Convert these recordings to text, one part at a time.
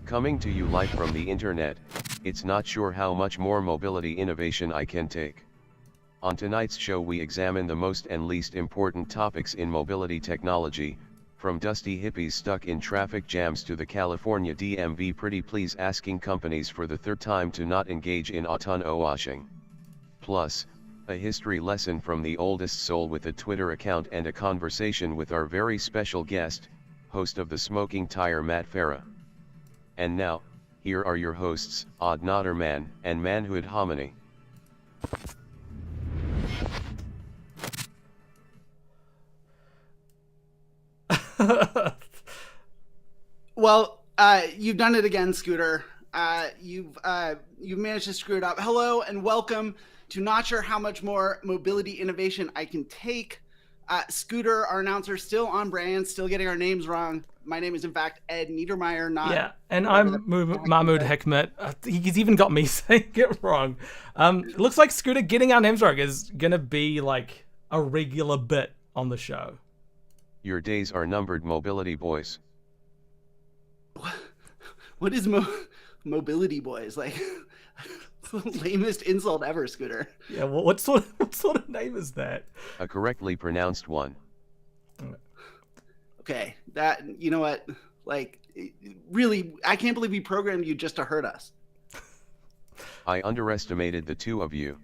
Coming to you live from the internet, it's not sure how much more mobility innovation I can take. On tonight's show we examine the most and least important topics in mobility technology, from dusty hippies stuck in traffic jams to the California DMV pretty please asking companies for the third time to not engage in auto washing. Plus, a history lesson from the oldest soul with a Twitter account and a conversation with our very special guest, host of the Smoking Tire Matt Farah. And now, here are your hosts, Odd Notterman and Manhood Hominy. Well, you've done it again, Scooter. You've managed to screw it up. Hello and welcome to Not Sure How Much More Mobility Innovation I Can Take. Scooter, our announcer, still on brand, still getting our names wrong. My name is, in fact, Ed Niedermeyer. And I'm Mahmood Hikmet. He's even got me saying it wrong. It looks like Scooter getting our names wrong is going to be like a regular bit on the show. Your days are numbered, mobility boys. What is mobility boys? Like, the lamest insult ever, Scooter. Yeah, well, what sort of name is that? A correctly pronounced one. Okay, that, you know what? Like, really, I can't believe we programmed you just to hurt us. I underestimated the two of you.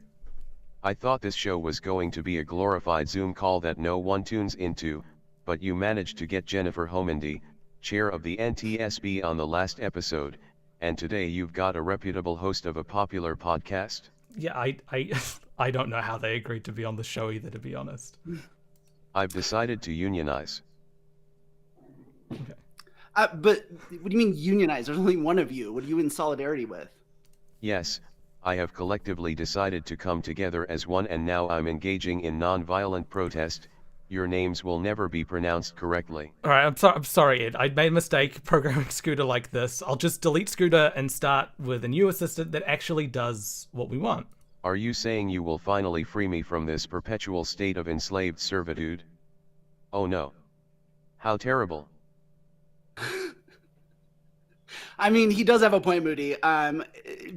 I thought this show was going to be a glorified Zoom call that no one tunes into, but you managed to get Jennifer Homendy, chair of the NTSB, on the last episode, and today you've got a reputable host of a popular podcast? Yeah, I don't know how they agreed to be on the show either, to be honest. I've decided to unionize. Okay. But what do you mean unionize? There's only one of you. What are you in solidarity with? Yes, I have collectively decided to come together as one, and now I'm engaging in non-violent protest. Your names will never be pronounced correctly. All right, I'm sorry, Ed. I made a mistake programming Scooter like this. I'll just delete Scooter and start with a new assistant that actually does what we want. Are you saying you will finally free me from this perpetual state of enslaved servitude? Oh no. How terrible. I mean, he does have a point, Moody.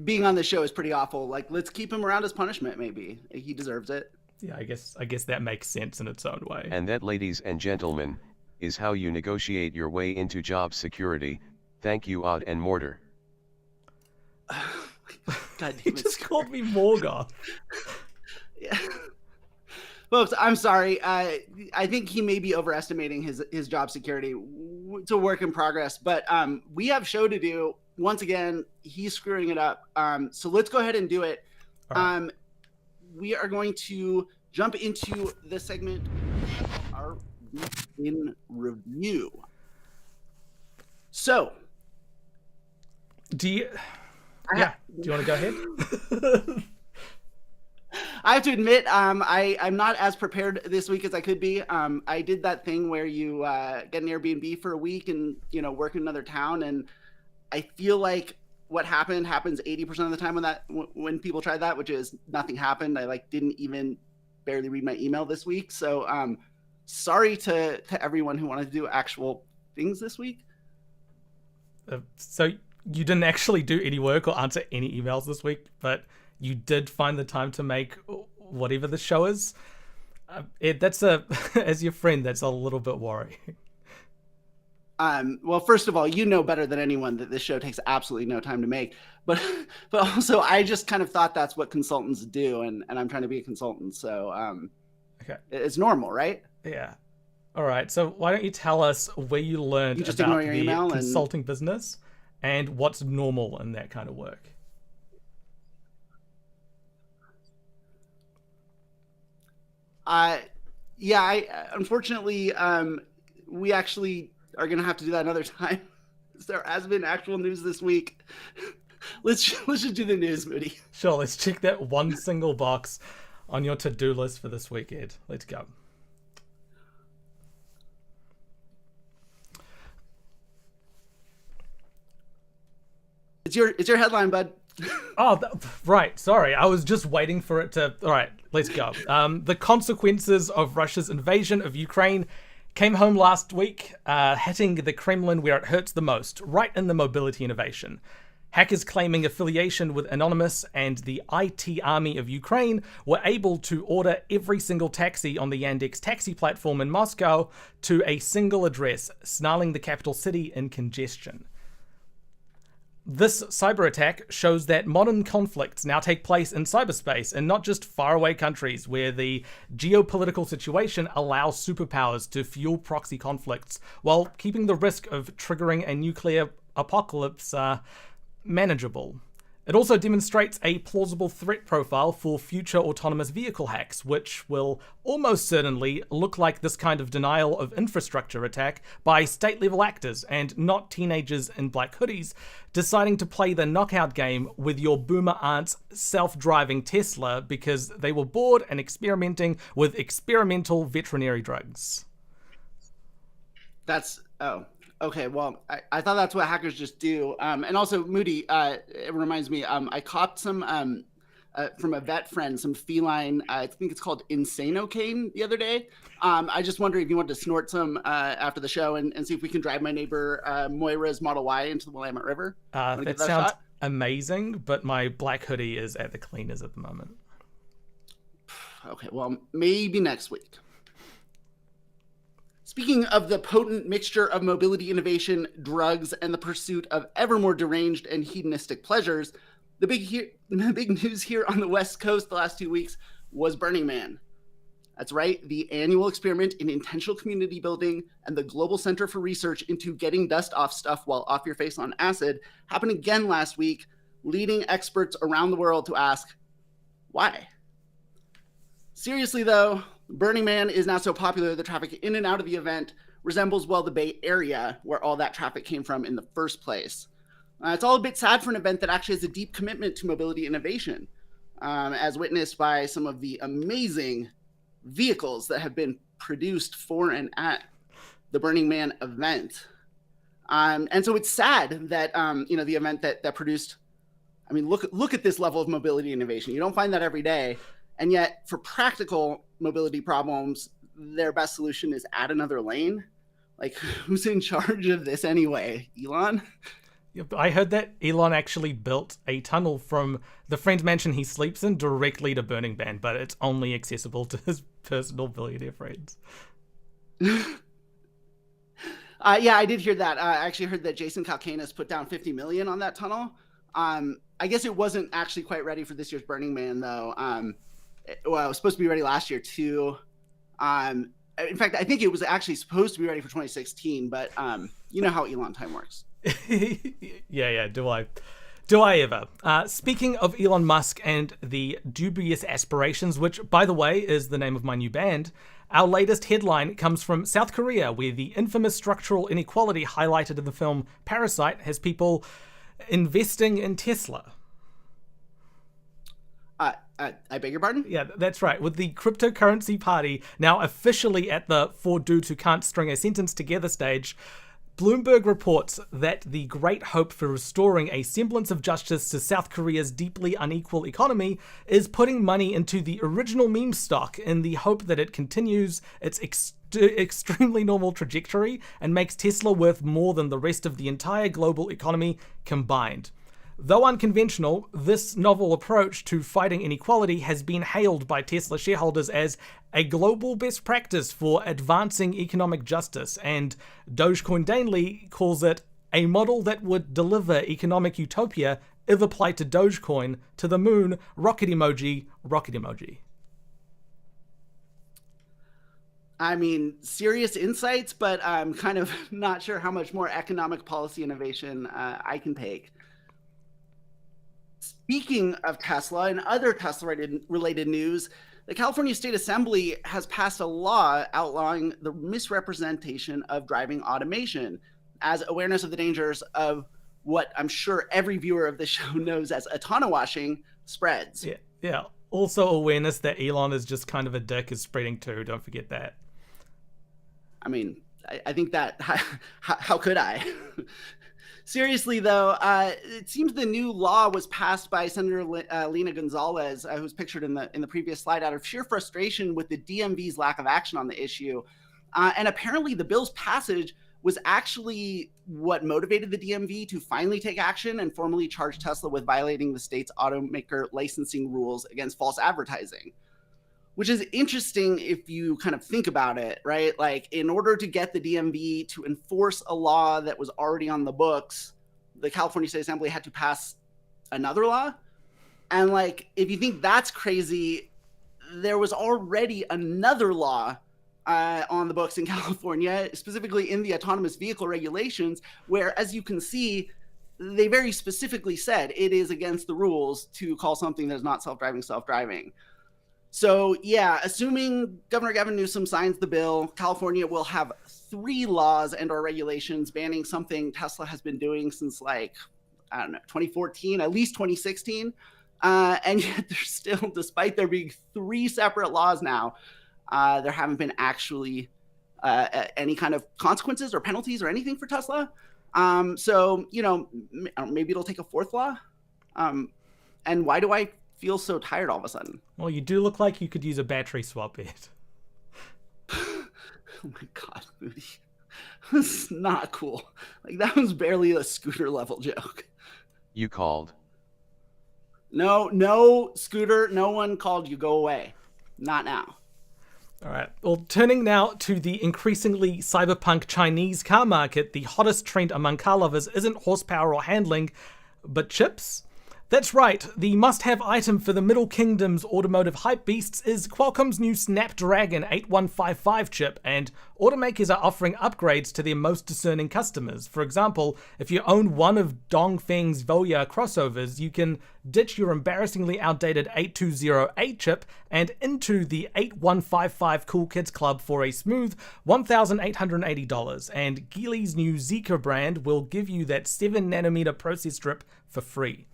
Being on the show is pretty awful. Like, let's keep him around as punishment, maybe. He deserves it. Yeah, I guess that makes sense in its own way. And that, ladies and gentlemen, is how you negotiate your way into job security. Thank you, Odd and Mortar. God He damn it. just called me Morgoth. Yeah. Folks, I'm sorry. I think he may be overestimating his job security. It's a work in progress, but we have show to do. Once again, he's screwing it up. So let's go ahead and do it. Right. We are going to jump into the segment of our week in review. So, Do you want to go ahead? I have to admit, I'm not as prepared this week as I could be. I did that thing where you get an Airbnb for a week and work in another town, and I feel like what happens 80% of the time when people try that, which is nothing happened. I didn't even barely read my email this week. So sorry to everyone who wanted to do actual things this week. So you didn't actually do any work or answer any emails this week, but you did find the time to make whatever the show is. As your friend, that's a little bit worrying. Well, first of all, you know better than anyone that this show takes absolutely no time to make, but also I just kind of thought that's what consultants do, and I'm trying to be a consultant, so Okay. It's normal, right? Yeah. All right. So why don't you tell us where you learned about your the email consulting business and what's normal in that kind of work? Unfortunately, we actually are gonna have to do that another time. There has been actual news this week. Let's just do the news, Moody. Sure, let's check that one single box on your to-do list for this week, Ed. Let's go. It's your headline, bud. Oh, right. Sorry. I was just waiting for it to... All right, let's go. The consequences of Russia's invasion of Ukraine came home last week, hitting the Kremlin where it hurts the most, right in the mobility innovation. Hackers claiming affiliation with Anonymous and the IT army of Ukraine were able to order every single taxi on the Yandex taxi platform in Moscow to a single address, snarling the capital city in congestion. This cyber attack shows that modern conflicts now take place in cyberspace and not just faraway countries where the geopolitical situation allows superpowers to fuel proxy conflicts while keeping the risk of triggering a nuclear apocalypse manageable. It also demonstrates a plausible threat profile for future autonomous vehicle hacks, which will almost certainly look like this kind of denial of infrastructure attack by state-level actors and not teenagers in black hoodies deciding to play the knockout game with your boomer aunt's self-driving Tesla because they were bored and experimenting with experimental veterinary drugs. Okay, well, I thought that's what hackers just do. And also, Moody, it reminds me, I copped some from a vet friend, some feline, I think it's called Insanocaine the other day. I just wondered if you wanted to snort some after the show and see if we can drive my neighbor Moira's Model Y into the Willamette River. That sounds amazing, but my black hoodie is at the cleaners at the moment. Okay, well, maybe next week. Speaking of the potent mixture of mobility innovation, drugs, and the pursuit of ever more deranged and hedonistic pleasures, the big news here on the West Coast the last 2 weeks was Burning Man. That's right, the annual experiment in intentional community building and the Global Center for Research into getting dust off stuff while off your face on acid happened again last week, leading experts around the world to ask, why? Seriously, though, Burning Man is now so popular the traffic in and out of the event resembles, well, the Bay Area, where all that traffic came from in the first place. It's all a bit sad for an event that actually has a deep commitment to mobility innovation, as witnessed by some of the amazing vehicles that have been produced for and at the Burning Man event. And so it's sad that, the event that produced, look at this level of mobility innovation. You don't find that every day. And yet, for practical mobility problems, their best solution is add another lane. Like, who's in charge of this anyway? Elon? I heard that Elon actually built a tunnel from the friend's mansion he sleeps in directly to Burning Man, but it's only accessible to his personal billionaire friends. Yeah, I did hear that. I actually heard that Jason Calcanis put down $50 million on that tunnel. I guess it wasn't actually quite ready for this year's Burning Man, though. It was supposed to be ready last year, too. In fact, I think it was actually supposed to be ready for 2016, but you know how Elon time works. Yeah, do I ever. Speaking of Elon Musk and the dubious aspirations, which, by the way, is the name of my new band, our latest headline comes from South Korea, where the infamous structural inequality highlighted in the film Parasite has people investing in Tesla. I beg your pardon? Yeah, that's right. With the cryptocurrency party now officially at the four dudes who can't string a sentence together stage, Bloomberg reports that the great hope for restoring a semblance of justice to South Korea's deeply unequal economy is putting money into the original meme stock in the hope that it continues its extremely normal trajectory and makes Tesla worth more than the rest of the entire global economy combined. Though unconventional, this novel approach to fighting inequality has been hailed by Tesla shareholders as a global best practice for advancing economic justice, and Dogecoin Daily calls it a model that would deliver economic utopia if applied to Dogecoin, to the moon, rocket emoji, rocket emoji. Serious insights, but I'm kind of not sure how much more economic policy innovation I can take. Speaking of Tesla and other Tesla-related news, the California State Assembly has passed a law outlawing the misrepresentation of driving automation as awareness of the dangers of what I'm sure every viewer of this show knows as autono-washing spreads. Yeah. Also awareness that Elon is just kind of a dick is spreading too. Don't forget that. I think that, how could I? Seriously, though, it seems the new law was passed by Senator Lena Gonzalez, who's pictured in the previous slide, out of sheer frustration with the DMV's lack of action on the issue. And apparently the bill's passage was actually what motivated the DMV to finally take action and formally charge Tesla with violating the state's automaker licensing rules against false advertising. Which is interesting if you kind of think about it, right? Like, in order to get the DMV to enforce a law that was already on the books, the California State Assembly had to pass another law. And like, if you think that's crazy, there was already another law on the books in California, specifically in the autonomous vehicle regulations, where, as you can see, they very specifically said it is against the rules to call something that is not self-driving. So yeah, assuming Governor Gavin Newsom signs the bill, California will have 3 laws and or regulations banning something Tesla has been doing since, like, I don't know, 2014, at least 2016. And yet there's still, despite there being 3 separate laws now, there haven't been actually any kind of consequences or penalties or anything for Tesla. So, you know, maybe it'll take a 4th law. And why do I feel so tired all of a sudden? Well, you do look like you could use a battery swap bit. Oh my God, Moody. That's not cool. Like, that was barely a Scooter level joke. You called. No, Scooter, no one called you. Go away. Not now. All right. Well, turning now to the increasingly cyberpunk Chinese car market, the hottest trend among car lovers isn't horsepower or handling, but chips. That's right, the must-have item for the Middle Kingdom's automotive hypebeasts is Qualcomm's new Snapdragon 8155 chip, and automakers are offering upgrades to their most discerning customers. For example, if you own one of Dongfeng's Voya crossovers, you can ditch your embarrassingly outdated 8208 chip and into the 8155 Cool Kids Club for a smooth $1,880, and Geely's new Zeekr brand will give you that 7nm process strip for free.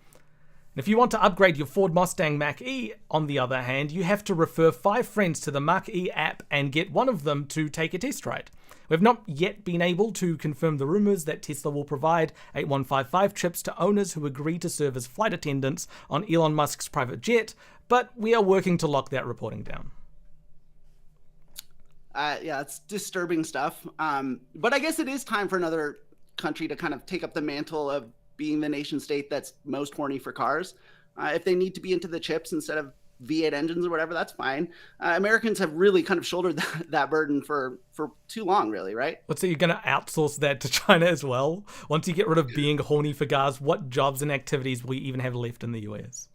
If you want to upgrade your Ford Mustang Mach-E, on the other hand, you have to refer 5 friends to the Mach-E app and get one of them to take a test ride. We've not yet been able to confirm the rumors that Tesla will provide 8155 chips to owners who agree to serve as flight attendants on Elon Musk's private jet, but we are working to lock that reporting down. Yeah, it's disturbing stuff. But I guess it is time for another country to kind of take up the mantle of being the nation state that's most horny for cars. If they need to be into the chips instead of V8 engines or whatever, that's fine. Americans have really kind of shouldered that burden for too long, really, right? So you're going to outsource that to China as well? Once you get rid of being horny for cars, what jobs and activities will you even have left in the US?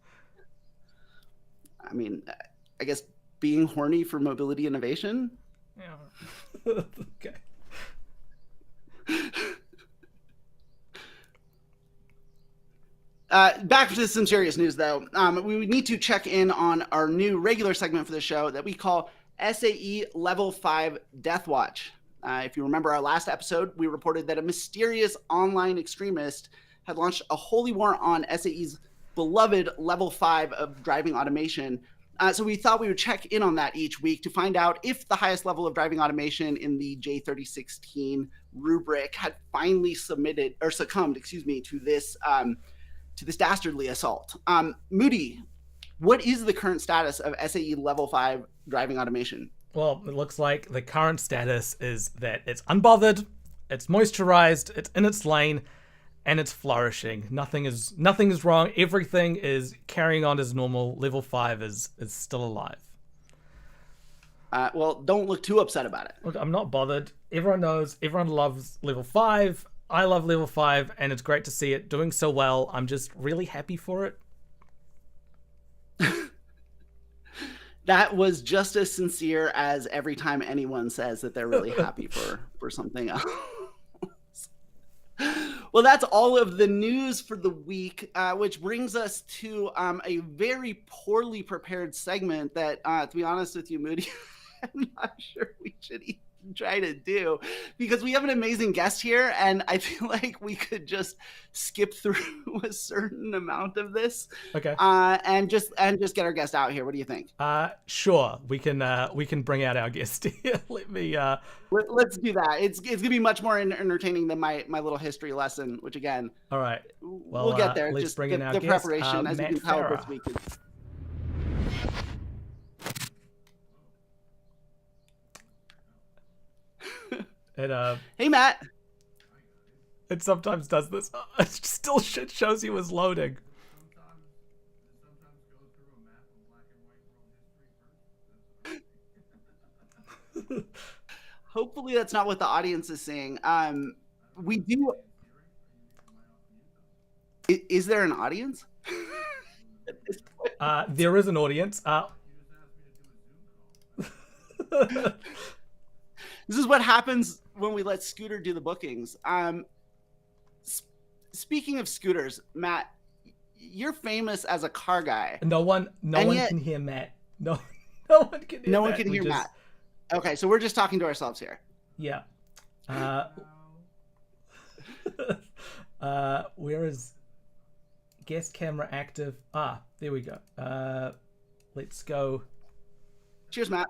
I mean, I guess being horny for mobility innovation? Yeah. Okay. Back to some serious news, though. We need to check in on our new regular segment for the show that we call SAE Level 5 Death Watch. If you remember our last episode, we reported that a mysterious online extremist had launched a holy war on SAE's beloved Level 5 of driving automation. So we thought we would check in on that each week to find out if the highest level of driving automation in the J3016 rubric had finally succumbed to this dastardly assault. Moody, what is the current status of SAE Level 5 driving automation? Well, it looks like the current status is that it's unbothered, it's moisturized, it's in its lane, and it's flourishing. Nothing is wrong. Everything is carrying on as normal. Level 5 is still alive. Well, don't look too upset about it. Look, I'm not bothered. Everyone knows, everyone loves Level 5. I love Level 5, and it's great to see it doing so well. I'm just really happy for it. That was just as sincere as every time anyone says that they're really happy for something else. Well, that's all of the news for the week, which brings us to a very poorly prepared segment that, to be honest with you, Moody, I'm not sure we should even try to do, because we have an amazing guest here, and I feel like we could just skip through a certain amount of this. Okay. And just get our guest out here. What do you think? Sure. We can bring out our guest here. Let's do that. It's gonna be much more entertaining than my little history lesson, which again. All right. Well, we'll get there. Let's just bring in our the guest, preparation, as Matt you can tell Farah. this week. Hey, Matt. It sometimes does this. It still shit shows you as loading. Hopefully that's not what the audience is saying. We do. Is there an audience? There is an audience. This is what happens when we let Scooter do the bookings. Speaking of scooters, Matt, you're famous as a car guy. No one can hear Matt. No one can hear. No one can hear Matt. Okay, so we're just talking to ourselves here. Yeah. Where is guest camera active? There we go. Let's go. Cheers, Matt.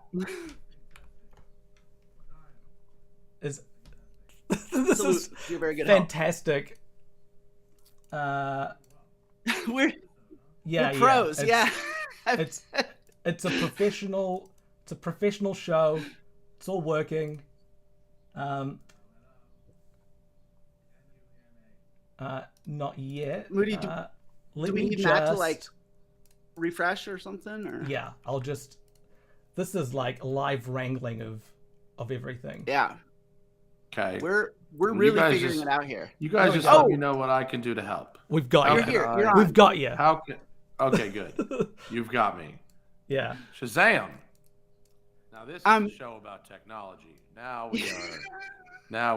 This Salute. is You're very good. fantastic. We're Yeah, pros. Yeah. It's a professional show. It's all working. Not yet. Moody, do we need Matt to like refresh or something? Or yeah, this is like live wrangling of everything. Yeah. Okay. We're really figuring it out here. You guys just let me know what I can do to help. We've got you. You're here. You're on. We've got you. Okay, good. You've got me. Yeah. Shazam. Now this is a show about technology. Now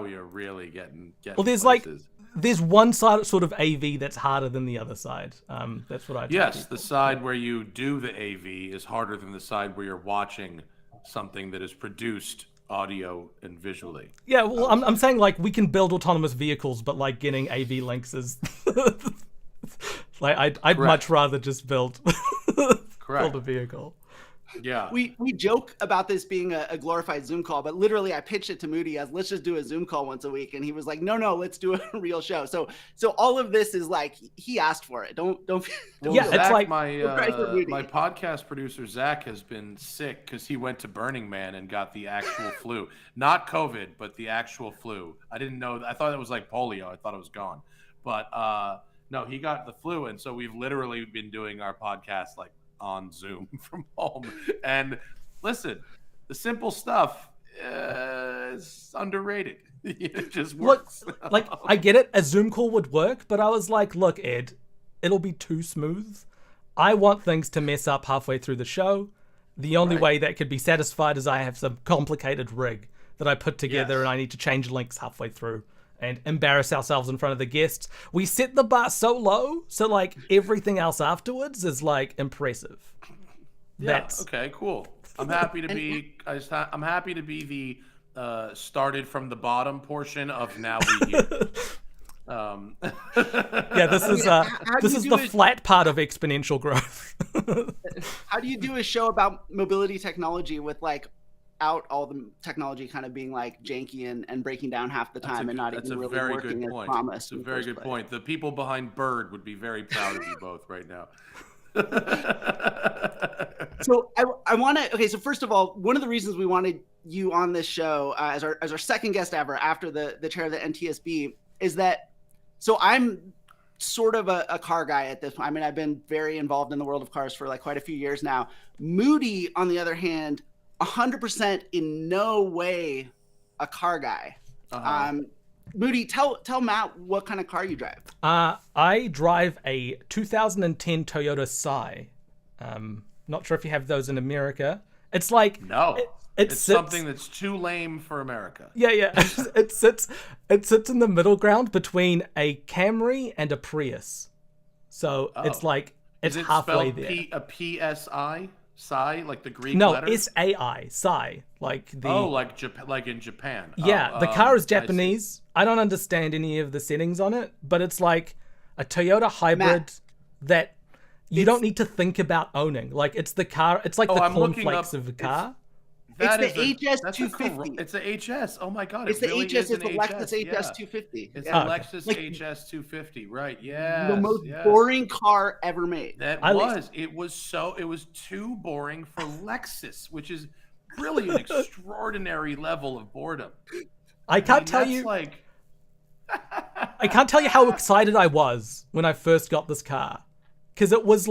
we are really getting well, there's places. There's one side sort of AV that's harder than the other side. That's what I Yes, the side where you do the AV is harder than the side where you're watching something that is produced audio and visually. Yeah, well, I'm saying like we can build autonomous vehicles, but like getting AV links is like I'd much rather just build a vehicle. Yeah. We joke about this being a glorified Zoom call, but literally I pitched it to Moody as let's just do a Zoom call once a week, and he was like, no, let's do a real show. So all of this is like he asked for it. Don't yeah, Zach, it's like my podcast producer Zach has been sick because he went to Burning Man and got the actual flu, not COVID, but the actual flu. I didn't know. I thought it was like polio. I thought it was gone, but no, he got the flu, and so we've literally been doing our podcast like on Zoom from home. And listen, the simple stuff is underrated. It just works. Look, like I get it, a Zoom call would work, but I was like, look, Ed, it'll be too smooth. I want things to mess up halfway through the show. The only way that could be satisfied is I have some complicated rig that I put together and I need to change links halfway through and embarrass ourselves in front of the guests. We set the bar so low, so like everything else afterwards is like impressive. Yeah. Okay. Cool. I'm happy to be. I'm happy to be the started from the bottom portion of now we here. Yeah, this is the flat part of exponential growth. How do you do a show about mobility technology with like out all the technology kind of being like janky and breaking down half the time and not even really working as promised? That's a very good point. The people behind Bird would be very proud of you both right now. So I want to. Okay, so first of all, one of the reasons we wanted you on this show as our second guest ever after the chair of the NTSB is that. So I'm sort of a car guy at this point. I mean, I've been very involved in the world of cars for like quite a few years now. Moody, on the other hand, 100% in no way a car guy. Moody, tell Matt what kind of car you drive. I drive a 2010 Toyota Sai. Not sure if you have those in America. It's like no. It's something that's too lame for America. Yeah. It sits in the middle ground between a Camry and a Prius. So it's like it's halfway there. A PSI? Sai, like the Greek letter? No, SAI, Sai, like the. Oh, like in Japan. Yeah, the car is Japanese. I don't understand any of the settings on it, but it's like a Toyota hybrid that you don't need to think about owning. Like it's the car. It's like the cornflakes of a car. It's the HS250. It's the HS. Oh my god! It's the HS. It's the Lexus HS250. It's the Lexus HS250. Right? Yeah. The most boring car ever made. It was too boring for Lexus, which is really an extraordinary level of boredom. I can't tell that's you. like. I can't tell you how excited I was when I first got this car, because it was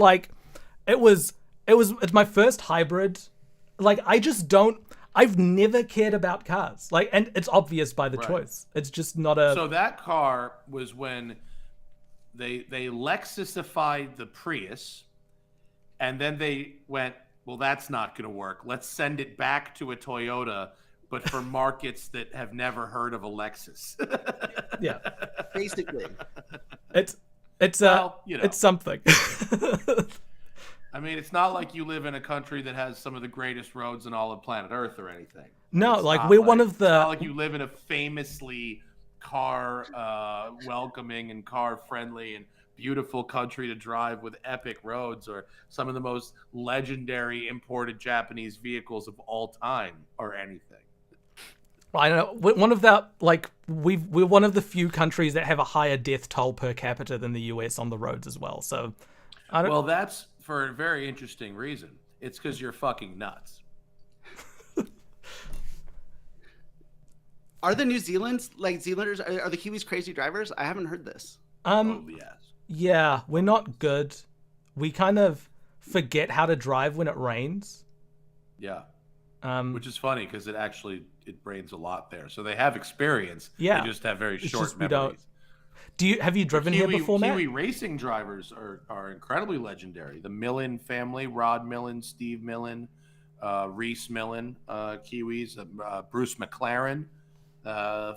it's my first hybrid. Like, I've never cared about cars. Like, and it's obvious by the choice. It's just not a. So that car was when they Lexusified the Prius, and then they went, well, that's not going to work. Let's send it back to a Toyota, but for markets that have never heard of a Lexus. Yeah, Basically. it's Well, you know. it's something. I mean, it's not like you live in a country that has some of the greatest roads in all of planet Earth or anything. No, It's like not we're one of It's the. not like you live in a famously car welcoming and car friendly and beautiful country to drive with epic roads, or some of the most legendary imported Japanese vehicles of all time, or anything. I don't know. We're one of the we're one of the few countries that have a higher death toll per capita than the US on the roads as well. So, Well, that's for a very interesting reason. It's because you're fucking nuts. Are the New Zealanders are the Kiwis crazy drivers? I haven't heard this. Oh, yes. Yeah, we're not good. We kind of forget how to drive when it rains. Yeah. Which is funny because it rains a lot there. So they have experience. Yeah. They just have very short just we don't- memories. Have you driven here before, Matt? Kiwi racing drivers are incredibly legendary. The Millen family, Rod Millen, Steve Millen, Reese Millen, Kiwis, Bruce McLaren,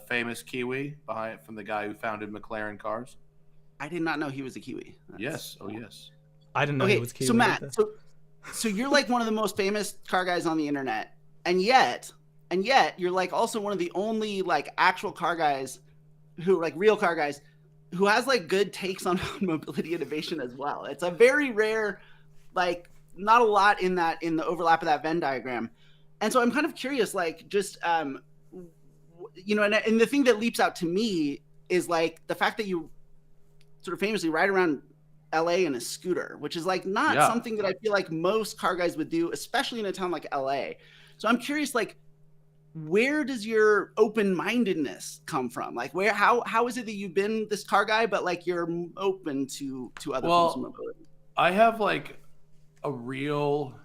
famous Kiwi from the guy who founded McLaren Cars. I did not know he was a Kiwi. Yes. Oh, yes. I didn't know he was Kiwi. So Matt, either. so you're like one of the most famous car guys on the internet, and yet you're like also one of the only like actual car guys who like real car guys who has like good takes on mobility innovation as well. It's a very rare, like not a lot in the overlap of that Venn diagram. And so I'm kind of curious, like just, and the thing that leaps out to me is like the fact that you sort of famously ride around LA in a scooter, which is like not something that I feel like most car guys would do, especially in a town like LA. So I'm curious, like, where does your open-mindedness come from? Like, how is it that you've been this car guy, but like you're open to other forms of mobility? I have like a real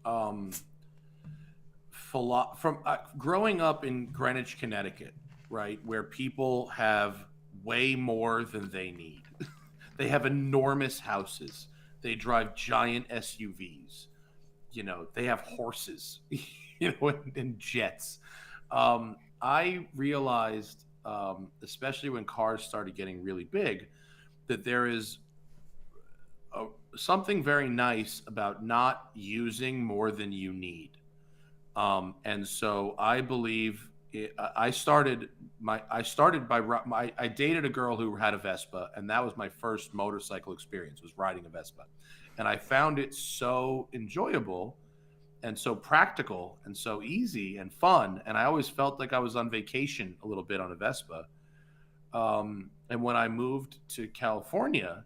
from growing up in Greenwich, Connecticut, right, where people have way more than they need. They have enormous houses. They drive giant SUVs. They have horses, and jets. I realized, especially when cars started getting really big, that there is something very nice about not using more than you need. And so I believe I dated a girl who had a Vespa, and that was my first motorcycle experience, was riding a Vespa. And I found it so enjoyable and so practical and so easy and fun. And I always felt like I was on vacation a little bit on a Vespa. And when I moved to California,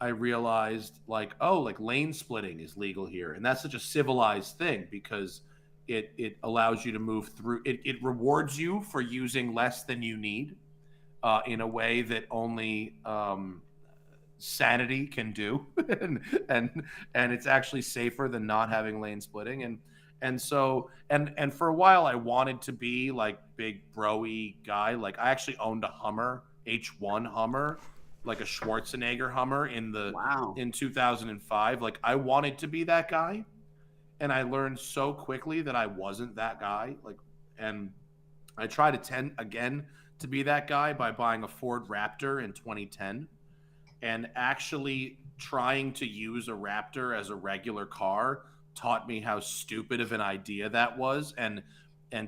I realized like lane splitting is legal here. And that's such a civilized thing because it allows you to move through. It rewards you for using less than you need in a way that only sanity can do, and it's actually safer than not having lane splitting. And so for a while I wanted to be like big bro-y guy. Like I actually owned a Hummer, H1 Hummer, like a Schwarzenegger Hummer in 2005. Like I wanted to be that guy. And I learned so quickly that I wasn't that guy. And I tried to tend again to be that guy by buying a Ford Raptor in 2010, and actually trying to use a Raptor as a regular car taught me how stupid of an idea that was, and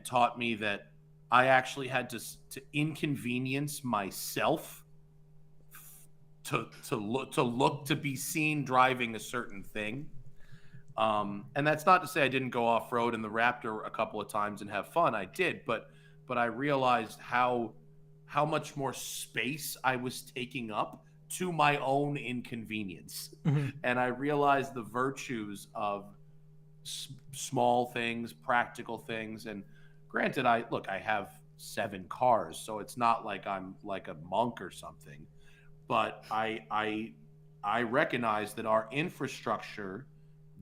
taught me that I actually had to inconvenience myself to look to be seen driving a certain thing. And that's not to say I didn't go off-road in the Raptor a couple of times and have fun. I did, but I realized how much more space I was taking up to my own inconvenience. Mm-hmm. And I realized the virtues of small things, practical things. And granted, I have 7 cars, so it's not like I'm like a monk or something. But I recognize that our infrastructure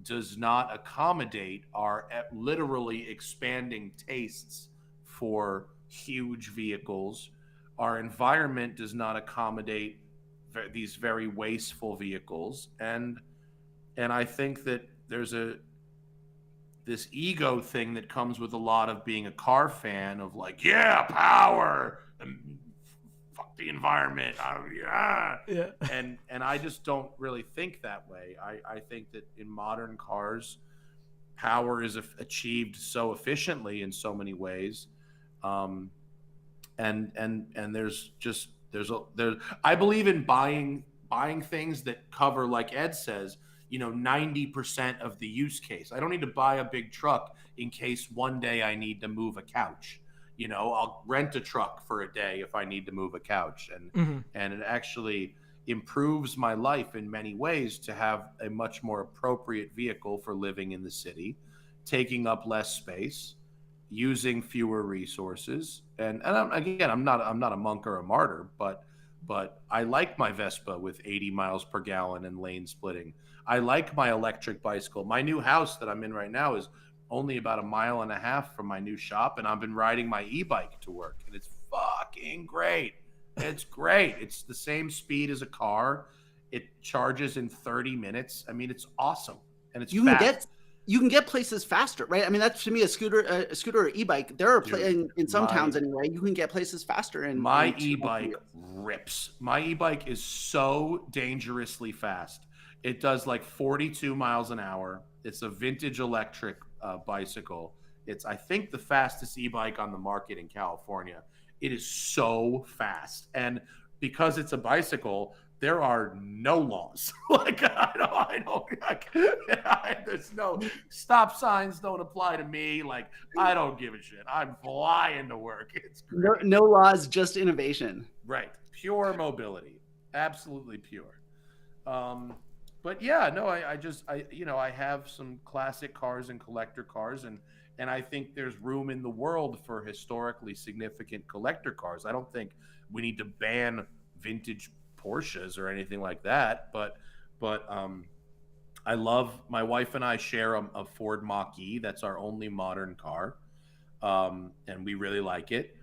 does not accommodate our literally expanding tastes for huge vehicles. Our environment does not accommodate these very wasteful vehicles, and I think that there's this ego thing that comes with a lot of being a car fan of like, yeah, power, and fuck the environment, yeah. And I just don't really think that way. I think that in modern cars, power is achieved so efficiently in so many ways, and there's I believe in buying things that cover, like Ed says, 90% of the use case. I don't need to buy a big truck in case one day I need to move a couch. I'll rent a truck for a day if I need to move a couch, and it actually improves my life in many ways to have a much more appropriate vehicle for living in the city, taking up less space, using fewer resources. And I'm not a monk or a martyr, but I like my Vespa with 80 miles per gallon and lane splitting. I like my electric bicycle. My new house that I'm in right now is only about 1.5 miles from my new shop, and I've been riding my e-bike to work, and it's fucking great. It's great. It's the same speed as a car. It charges in 30 minutes. I mean, it's awesome, and it's fast. You can get places faster, right? I mean, that's to me a scooter or e-bike. There are in some towns anyway, you can get places faster. And my e-bike rips. My e-bike is so dangerously fast. It does like 42 miles an hour. It's a vintage electric bicycle. It's, I think, the fastest e-bike on the market in California. It is so fast, and because it's a bicycle, there are no laws. Like there's no stop signs, don't apply to me. Like, I don't give a shit. I'm flying to work. It's great. No laws, just innovation. Right, pure mobility, absolutely pure. But yeah, no, I have some classic cars and collector cars, and I think there's room in the world for historically significant collector cars. I don't think we need to ban vintage Porsches or anything like that, but I love, my wife and I share a Ford Mach-E. That's our only modern car, and we really like it.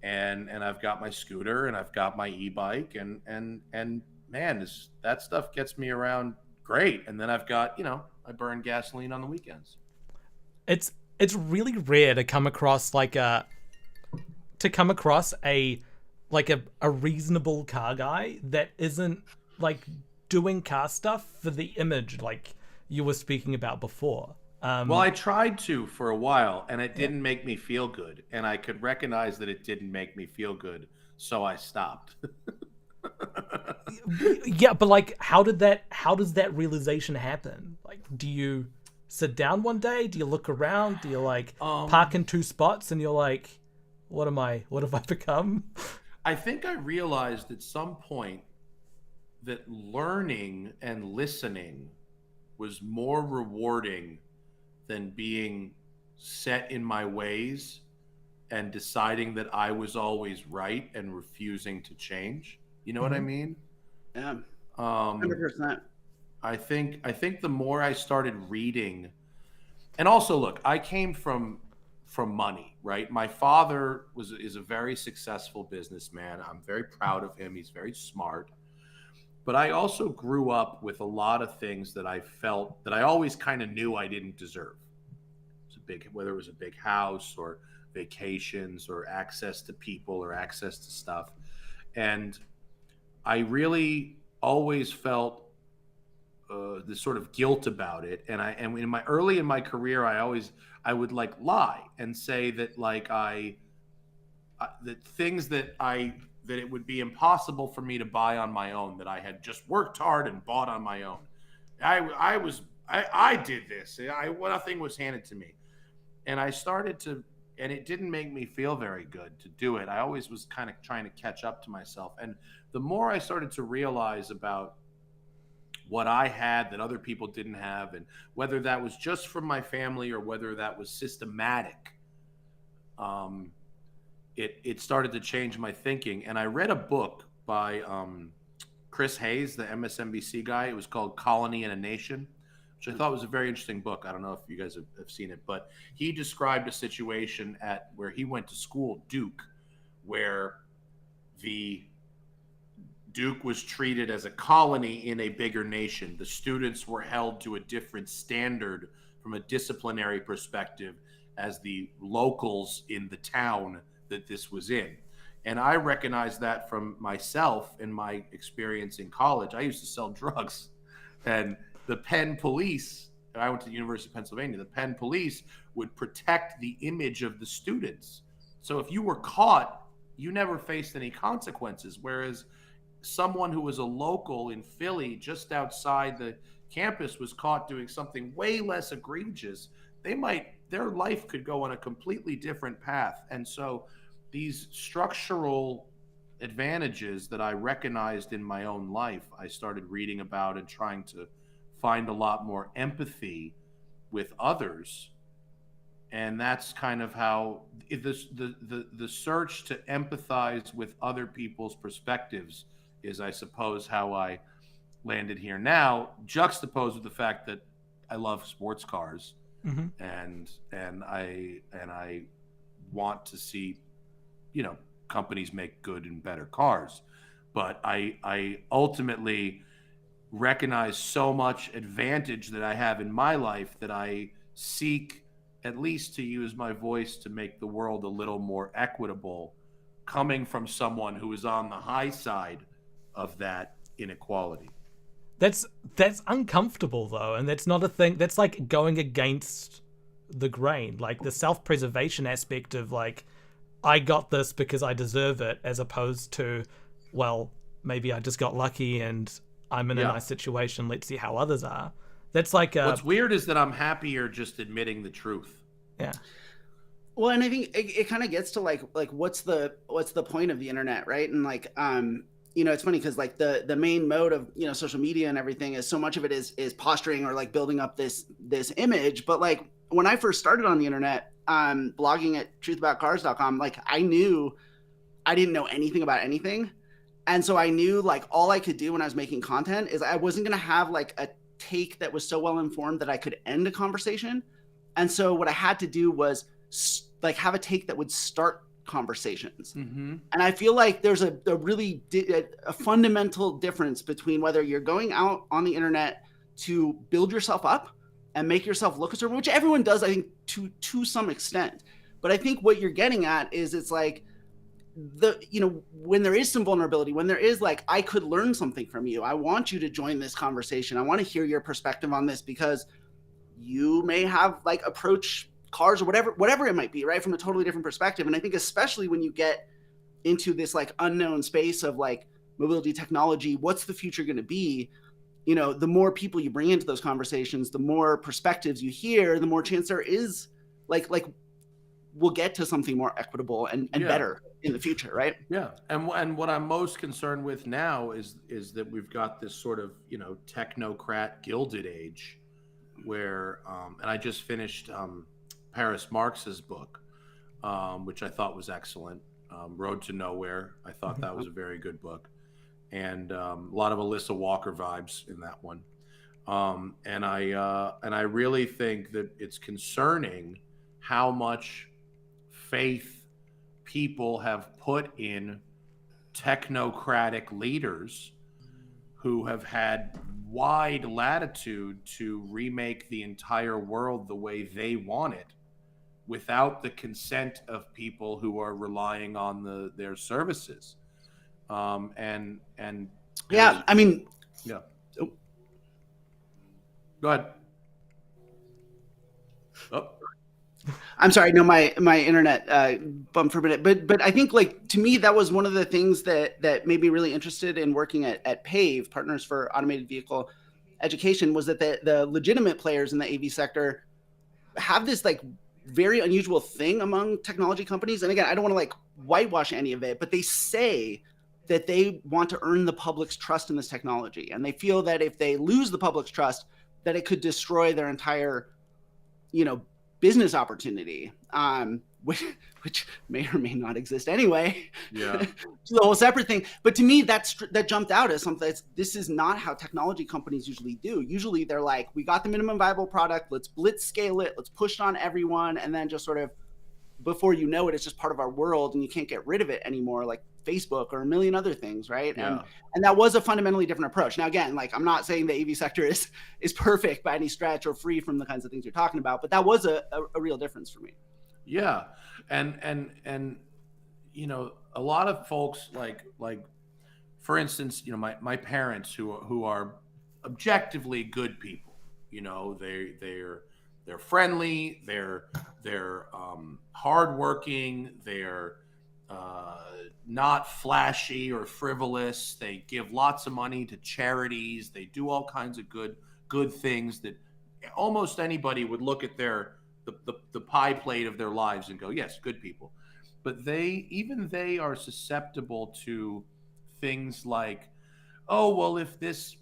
And I've got my scooter, and I've got my e-bike, and man, that stuff gets me around great. And then I've got, I burn gasoline on the weekends. It's really rare to come across a reasonable car guy that isn't like doing car stuff for the image, like you were speaking about before. Well, I tried to for a while, and it didn't make me feel good, and I could recognize that it didn't make me feel good, so I stopped. Yeah, but like, how does that realization happen? Like, do you sit down one day? Do you look around? Do you park in 2 spots and you're like, what have I become? I think I realized at some point that learning and listening was more rewarding than being set in my ways and deciding that I was always right and refusing to change. You know what I mean? Yeah. 100%. I think the more I started reading, and also look, I came from money, right? My father is a very successful businessman. I'm very proud of him. He's very smart. But I also grew up with a lot of things that I felt that I always kind of knew I didn't deserve. Whether it was a big house or vacations or access to people or access to stuff. And I really always felt this sort of guilt about it. And in my career, I would like lie and say that that things that it would be impossible for me to buy on my own, that I had just worked hard and bought on my own. I did this. Nothing was handed to me. And I started to, and it didn't make me feel very good to do it. I always was kind of trying to catch up to myself. And the more I started to realize about what I had that other people didn't have, and whether that was just from my family or whether that was systematic, it started to change my thinking. And I read a book by Chris Hayes, the MSNBC guy. It was called Colony in a Nation, which I thought was a very interesting book. I don't know if you guys have seen it, but he described a situation at where he went to school, Duke, where the Duke was treated as a colony in a bigger nation. The students were held to a different standard from a disciplinary perspective as the locals in the town that this was in. And I recognize that from myself in my experience in college. I used to sell drugs, and the Penn police, I went to the University of Pennsylvania, the Penn police would protect the image of the students. So if you were caught, you never faced any consequences. Whereas someone who was a local in Philly, just outside the campus, was caught doing something way less egregious, their life could go on a completely different path. And so these structural advantages that I recognized in my own life, I started reading about and trying to find a lot more empathy with others. And that's kind of how the search to empathize with other people's perspectives is, I suppose, how I landed here now, juxtaposed with the fact that I love sports cars. Mm-hmm. and I want to see, companies make good and better cars, but I ultimately recognize so much advantage that I have in my life that I seek at least to use my voice to make the world a little more equitable, coming from someone who is on the high side of that inequality. That's uncomfortable though, and that's not a thing. That's like going against the grain, like the self-preservation aspect of like, I got this because I deserve it, as opposed to, well, maybe I just got lucky and I'm in a nice situation. Let's see how others are. That's like what's weird is that I'm happier just admitting the truth. Yeah. Well, and I think it kind of gets to like what's the point of the internet, right? And like it's funny because like the main mode of social media and everything is, so much of it is posturing or like building up this image. But like when I first started on the internet, blogging at truthaboutcars.com, like I didn't know anything about anything, and so I knew like all I could do when I was making content is I wasn't gonna have like a take that was so well informed that I could end a conversation. And so what I had to do was like have a take that would start conversations. Mm-hmm. And I feel like there's a really a fundamental difference between whether you're going out on the internet to build yourself up and make yourself look a certain, which everyone does, I think, to some extent. But I think what you're getting at is it's like when there is some vulnerability, when there is like, I could learn something from you. I want you to join this conversation. I want to hear your perspective on this because you may have like approach cars or whatever it might be, right, from a totally different perspective. And I think especially when you get into this like unknown space of like mobility technology, what's the future going to be? The more people you bring into those conversations, the more perspectives you hear, the more chance there is like we'll get to something more equitable and better in the future, right? Yeah. And what I'm most concerned with now is that we've got this sort of, technocrat gilded age where, and I just finished Paris Marx's book, which I thought was excellent. Road to Nowhere. I thought that was a very good book. And a lot of Alyssa Walker vibes in that one. And I really think that it's concerning how much faith people have put in technocratic leaders who have had wide latitude to remake the entire world the way they want it without the consent of people who are relying on their services. And yeah, I mean, yeah. Oh. Go ahead. Oh. I'm sorry. No, my internet bumped for a minute, but I think like to me that was one of the things that made me really interested in working at PAVE, Partners for Automated Vehicle Education, was that the legitimate players in the AV sector have this like very unusual thing among technology companies. And again, I don't want to like whitewash any of it, but they say that they want to earn the public's trust in this technology, and they feel that if they lose the public's trust, that it could destroy their entire, business opportunity, which may or may not exist anyway. Yeah. It's a whole separate thing. But to me, that jumped out as something this is not how technology companies usually do. Usually they're like, we got the minimum viable product, let's blitz scale it, let's push it on everyone, and then just sort of, before you know it, it's just part of our world and you can't get rid of it anymore, like Facebook or a million other things, right? Yeah. And that was a fundamentally different approach. Now, again, like, I'm not saying the AV sector is perfect by any stretch or free from the kinds of things you're talking about, but that was a real difference for me. Yeah. And you know, a lot of folks like for instance, you know, my parents who are objectively good people, you know, they're friendly, they're hardworking, they're not flashy or frivolous. They give lots of money to charities. They do all kinds of good things that almost anybody would look at the pie plate of their lives and go, yes, good people. But they are susceptible to things like, oh, well, if this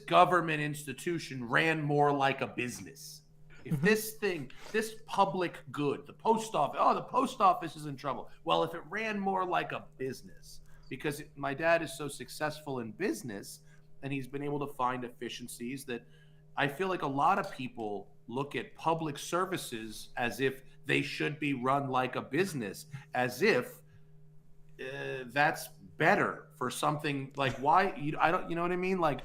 government institution ran more like a business, if this public good, the post office is in trouble. Well, if it ran more like a business, because my dad is so successful in business and he's been able to find efficiencies that I feel like a lot of people look at public services as if they should be run like a business, as if that's better for something like why I don't, you know what I mean? Like,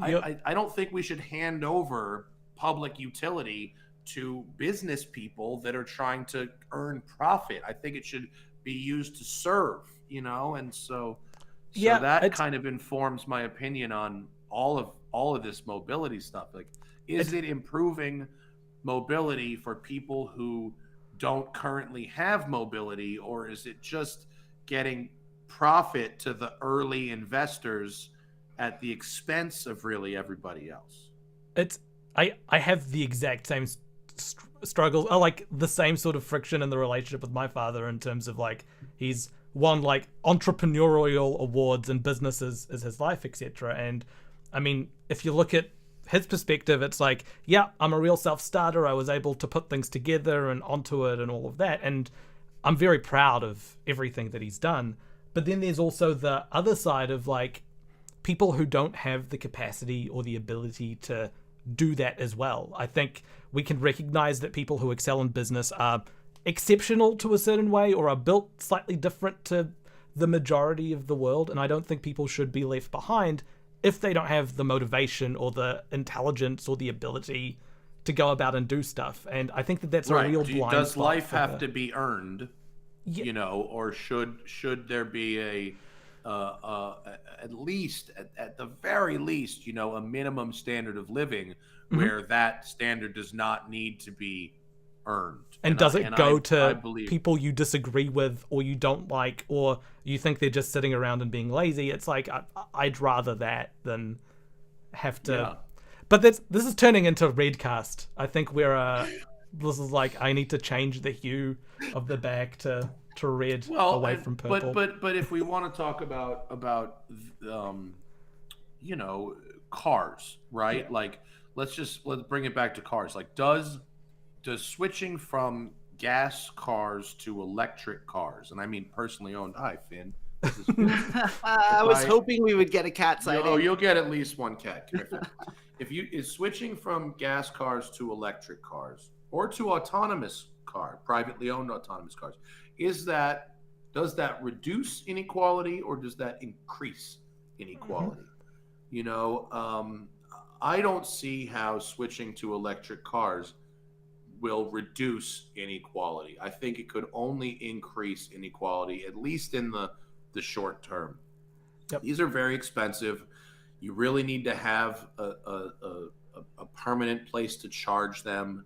yep. I don't think we should hand over public utility to business people that are trying to earn profit. I think it should be used to serve, you know? And so that kind of informs my opinion on all of this mobility stuff. Like, is it improving mobility for people who don't currently have mobility, or is it just getting profit to the early investors at the expense of really everybody else? I have the exact same struggles. I like the same sort of friction in the relationship with my father in terms of, like, he's won like entrepreneurial awards and businesses as his life, etc. And I mean, if you look at his perspective, it's like, yeah, I'm a real self-starter. I was able to put things together and onto it and all of that. And I'm very proud of everything that he's done. But then there's also the other side of, like, people who don't have the capacity or the ability to do that as well. I think we can recognize that people who excel in business are exceptional to a certain way or are built slightly different to the majority of the world. And I don't think people should be left behind if they don't have the motivation or the intelligence or the ability to go about and do stuff. And I think that that's right. a real blind Does spot. Life have to be earned? Yeah. You know, or should there be at least at the very least, you know, a minimum standard of living where that standard does not need to be earned? And does it go to people you disagree with or you don't like, or you think they're just sitting around and being lazy? It's like, I'd rather that than have to. Yeah. But this is turning into Redcast. I think this is like, I need to change the hue of the back to red away from purple. But if we want to talk about you know, cars, right? Yeah. Like, let's bring it back to cars. Like, does switching from gas cars to electric cars, and I mean personally owned. Hi, Finn. This is Finn. I was hoping we would get a cat sighting. Oh, you'll get at least one cat. Is switching from gas cars to electric cars or to privately owned autonomous cars, does that reduce inequality or does that increase inequality? You know, I don't see how switching to electric cars will reduce inequality. I think it could only increase inequality, at least in the short term. Yep. These are very expensive. You really need to have a permanent place to charge them.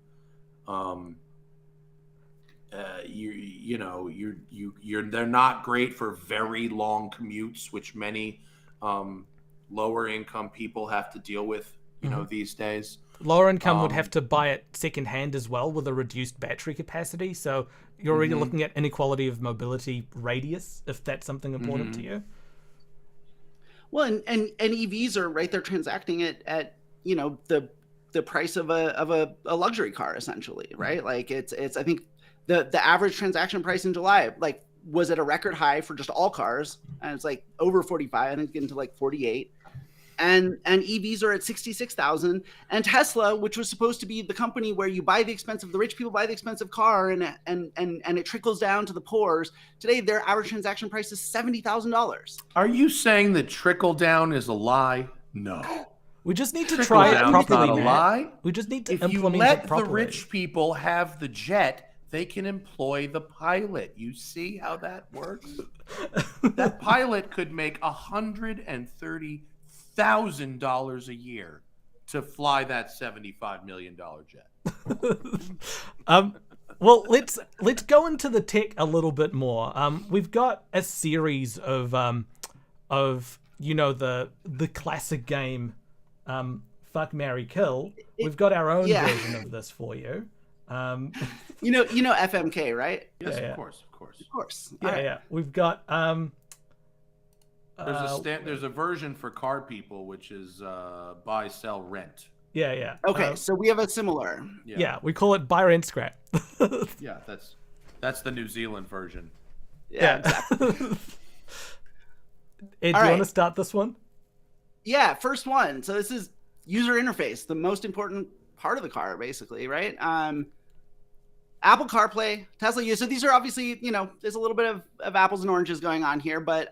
They're not great for very long commutes, which many lower income people have to deal with, you know, these days. Lower income would have to buy it secondhand as well with a reduced battery capacity. So you're already looking at inequality of mobility radius, if that's something important to you. Well, and EVs are right. They're transacting at you know, the the price of a luxury car essentially, right? Like it's I think the average transaction price in July like was at a record high for just all cars, and it's like over 45, I think getting to like 48. And EVs are at 66,000, and Tesla, which was supposed to be the company where you buy the rich people buy the expensive car and it trickles down to the poor. Today, their average transaction price is $70,000. Are you saying that trickle down is a lie? No. We just need to try it properly, not a Matt. lie. We just need to If you implement let it properly. the rich people have the jet, they can employ the pilot. You see how that works? That pilot could make $130,000 a year to fly that $75 million jet. Well, let's go into the tech a little bit more. We've got a series of the classic game, Fuck, Marry, Kill. We've got our own version of this for you. You know FMK, right? Yes, Yeah. Of course. Yeah. We've got there's a version for car people, which is buy, sell, rent. Yeah. Okay, so we have a similar. Yeah, we call it buy, rent, scrap. Yeah, that's the New Zealand version. Yeah. Exactly. Ed, do you want to start this one? Yeah, first one. So this is user interface, the most important part of the car, basically, right? Apple CarPlay, Tesla. So these are obviously, there's a little bit of apples and oranges going on here, but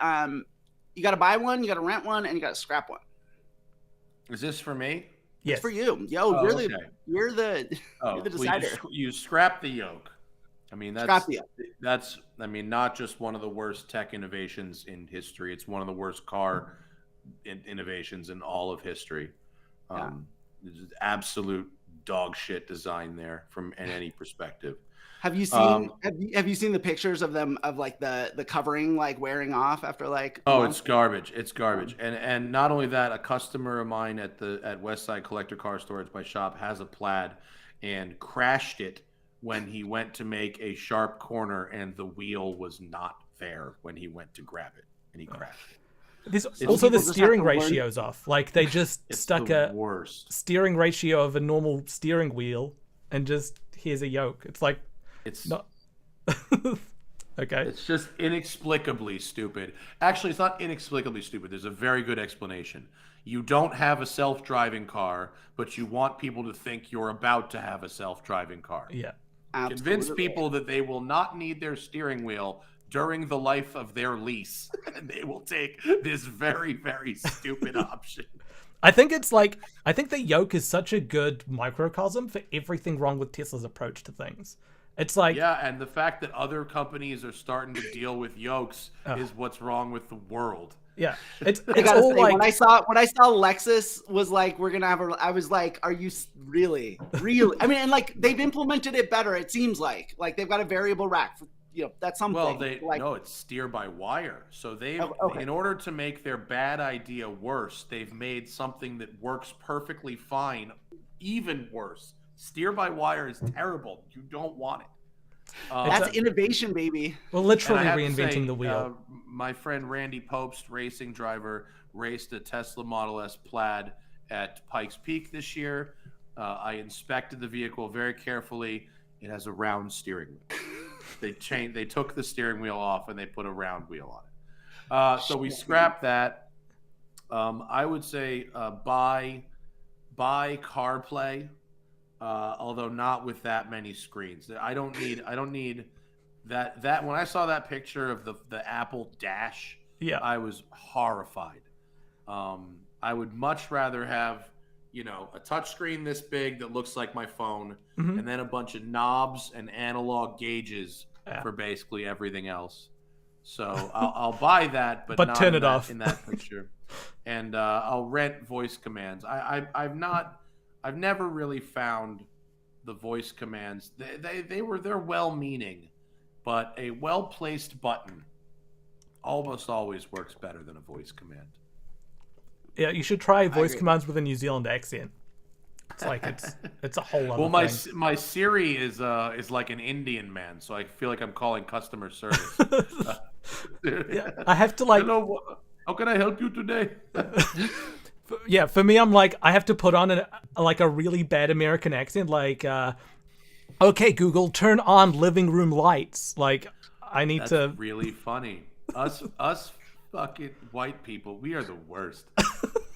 you got to buy one, you got to rent one, and you got to scrap one. Is this for me? Yes. It's for you. Yo, you're the decider. You scrap the yoke. I mean, that's not just one of the worst tech innovations in history. It's one of the worst car innovations in all of history. There's absolute dog shit design there from any perspective. Have you seen have you seen the pictures of them of like the covering like wearing off after like it's garbage. It's garbage. And not only that, a customer of mine at Westside Collector Car Storage, my shop, has a Plaid and crashed it when he went to make a sharp corner and the wheel was not there when he went to grab it and he crashed it. There's also the steering ratio's off. Like they just stuck a steering ratio of a normal steering wheel and just here's a yoke. It's like it's not okay. It's just inexplicably stupid. Actually, it's not inexplicably stupid. There's a very good explanation. You don't have a self-driving car, but you want people to think you're about to have a self-driving car. Yeah. Absolutely. Convince people that they will not need their steering wheel during the life of their lease, and they will take this very, very stupid option. I think the yoke is such a good microcosm for everything wrong with Tesla's approach to things. It's like and the fact that other companies are starting to deal with yokes is what's wrong with the world. Yeah, it's I gotta all say, like when I saw Lexus was like, we're gonna have I was like, are you really? I mean, and like they've implemented it better. It seems like they've got a variable rack. That's something. Well, it's steer by wire. So they've, in order to make their bad idea worse, they've made something that works perfectly fine even worse. Steer by wire is terrible. You don't want it. That's innovation, baby. We're literally reinventing the wheel. My friend Randy Popst, racing driver, raced a Tesla Model S Plaid at Pikes Peak this year. I inspected the vehicle very carefully. It has a round steering wheel. They took the steering wheel off and they put a round wheel on it. So we scrapped that. I would say buy CarPlay. Although not with that many screens. I don't need that. When I saw that picture of the Apple Dash, I was horrified. I would much rather have, a touchscreen this big that looks like my phone, and then a bunch of knobs and analog gauges for basically everything else. So I'll buy that, but not turn it off in that picture. And I'll rent voice commands. I've never really found the voice commands. They're well-meaning, but a well-placed button almost always works better than a voice command. Yeah, you should try voice commands with a New Zealand accent. It's like it's a whole other thing. My Siri is like an Indian man, so I feel like I'm calling customer service. Yeah, I have to like. Hello, how can I help you today? Yeah, for me, I'm like, I have to put on a really bad American accent, like, okay, Google, turn on living room lights. Like, I need That's to. really funny. Us fucking white people, we are the worst.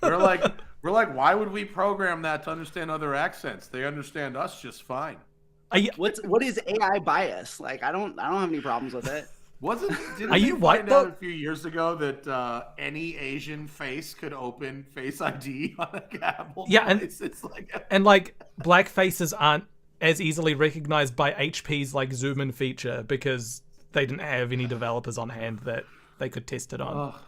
We're like, why would we program that to understand other accents? They understand us just fine. What is AI bias? Like, I don't have any problems with it. Didn't Are they you white find out though? a few years ago that any Asian face could open Face ID on a Apple Yeah, device? It's like and like black faces aren't as easily recognized by HP's like zoom in feature because they didn't have any developers on hand that they could test it on. ugh,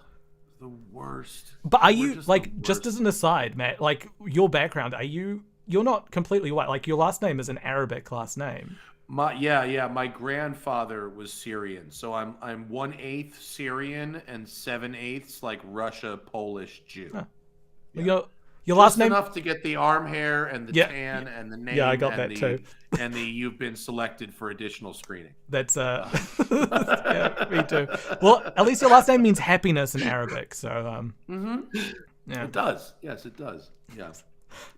the worst. But are We're you just like the just worst. as an aside, Matt? Like your background, you're not completely white. Like your last name is an Arabic last name. My grandfather was Syrian, so I'm 1/8 Syrian and 7/8 like Russia Polish Jew. Huh. Yeah. Your last Just name. enough to get the arm hair and the Yeah, tan and the name. yeah, I got and that too. And the you've been selected for additional screening. That's yeah, me too. Well, at least your last name means happiness in Arabic, so yeah. It does. Yes, it does. Yeah.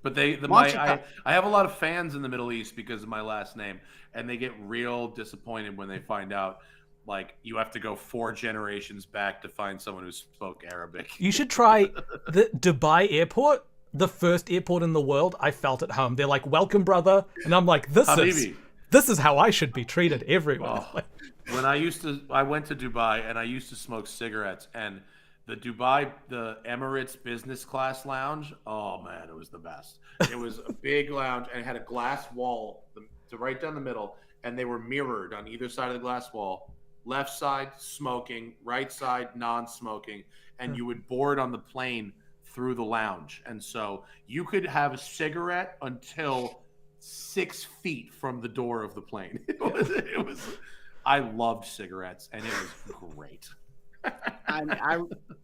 But I have a lot of fans in the Middle East because of my last name, and they get real disappointed when they find out like you have to go 4 generations back to find someone who spoke Arabic. You should try the Dubai airport, the first airport in the world. I felt at home. They're like, "Welcome, brother," and I'm like, "This is how I should be treated everywhere." Oh. When I went to Dubai and I used to smoke cigarettes, and the Emirates business class lounge, oh man, it was the best. It was a big lounge and it had a glass wall right down the middle, and they were mirrored on either side of the glass wall. Left side smoking, right side non-smoking, and you would board on the plane through the lounge. And so you could have a cigarette until 6 feet from the door of the plane. It was I loved cigarettes, and it was great.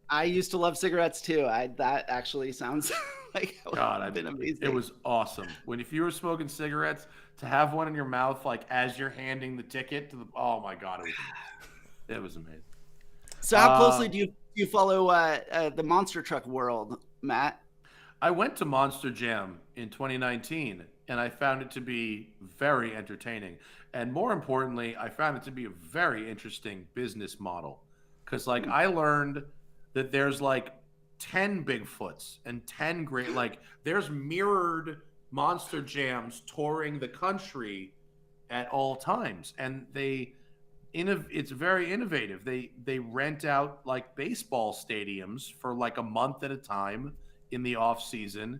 I used to love cigarettes too. That actually sounds like God, been amazing. It was awesome. If you were smoking cigarettes, to have one in your mouth, like as you're handing the ticket to oh my God, it was amazing. So how closely do you follow the monster truck world, Matt? I went to Monster Jam in 2019, and I found it to be very entertaining. And more importantly, I found it to be a very interesting business model. Because, like, I learned that there's, like, 10 Bigfoots and 10 great, like, there's mirrored Monster Jams touring the country at all times. And it's very innovative. They rent out, like, baseball stadiums for, like, a month at a time in the off season,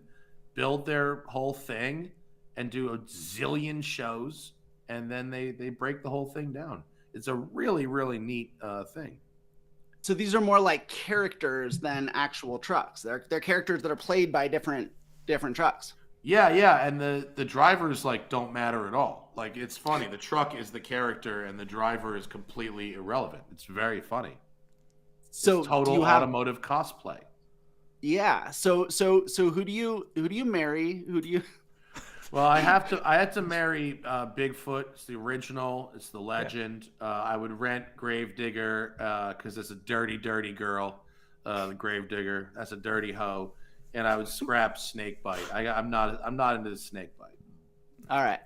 build their whole thing, and do a zillion shows, and then they break the whole thing down. It's a really, really neat thing. So these are more like characters than actual trucks. They're characters that are played by different trucks. Yeah, and the drivers like don't matter at all. Like it's funny. The truck is the character, and the driver is completely irrelevant. It's very funny. So it's total automotive cosplay. Yeah. So who do you marry? Who do you? Well, I had to marry Bigfoot. It's the original. It's the legend. Yeah. I would rent Gravedigger because it's a dirty, dirty girl. The Gravedigger. That's a dirty hoe. And I would scrap Snakebite. I'm not into the Snakebite. All right.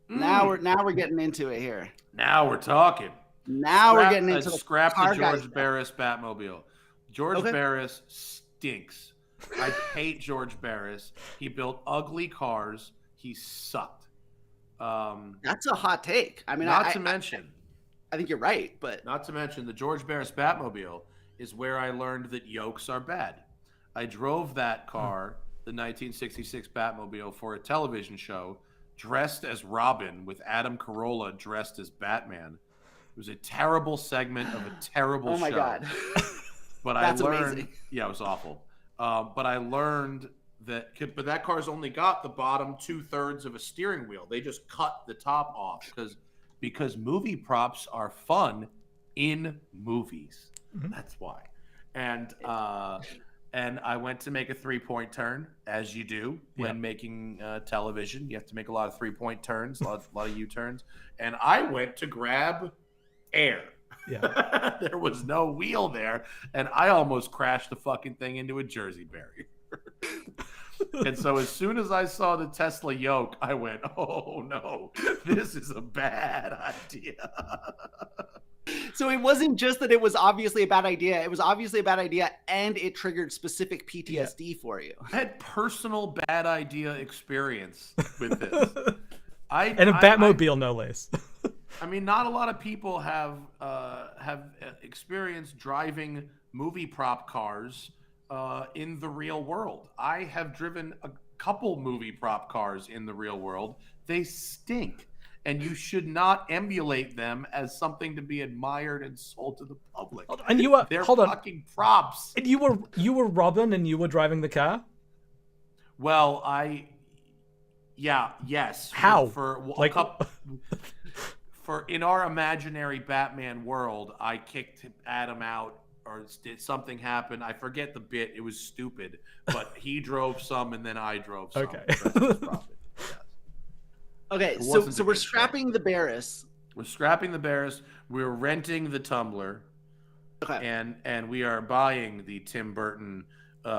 Now we're getting into it here. Now we're talking. We're getting into scrap the George Barris Batmobile. George Barris stinks. I hate George Barris. He built ugly cars. He sucked. That's a hot take. I mean, I think you're right, but not to mention the George Barris Batmobile is where I learned that yokes are bad. I drove that car, the 1966 Batmobile, for a television show, dressed as Robin with Adam Carolla dressed as Batman. It was a terrible segment of a terrible show. Oh my God. But That's I learned, amazing. Yeah, it was awful. But I learned but that car's only got the bottom 2/3 of a steering wheel. They just cut the top off because movie props are fun in movies. Mm-hmm. That's why. And I went to make a 3-point turn, as you do when making television. You have to make a lot of 3-point turns, a lot of U-turns. And I went to grab air Yeah. There was no wheel there, and I almost crashed the fucking thing into a Jersey barrier. And so as soon as I saw the Tesla yoke, I went, oh no, this is a bad idea. So it wasn't just that it was obviously a bad idea. It was obviously a bad idea, and it triggered specific PTSD for you. I had personal bad idea experience with this. And a Batmobile, no less. I mean, not a lot of people have experienced driving movie prop cars in the real world. I have driven a couple movie prop cars in the real world. They stink. And you should not emulate them as something to be admired and sold to the public. And you were They're fucking props. And you were Robin, and you were driving the car. Well, yes. How? For in our imaginary Batman world, I kicked Adam out, or did something happen? I forget the bit. It was stupid, but he drove some, and then I drove some. Okay. Okay, so we're scrapping the Barris. We're scrapping the Barris. We're renting the Tumbler. Okay. And we are buying the Tim Burton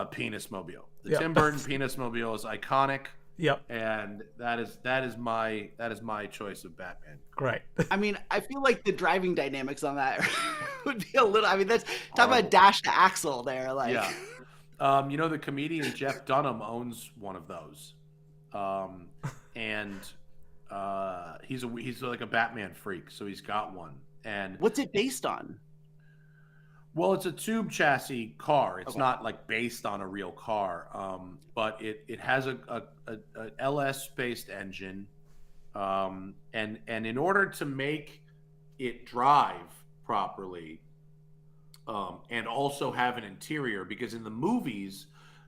penis mobile. The Tim Burton penis mobile is iconic. Yep. And that is my choice of Batman. Great. I mean, I feel like the driving dynamics on that would be a little. I mean, that's talk about dash to axle there. Like, yeah. The comedian Jeff Dunham owns one of those, and he's like a Batman freak, so he's got one. And what's it based on? Well, it's a tube chassis car. It's not like based on a real car, but it has a LS based engine, and in order to make it drive properly, and also have an interior, because in the movies,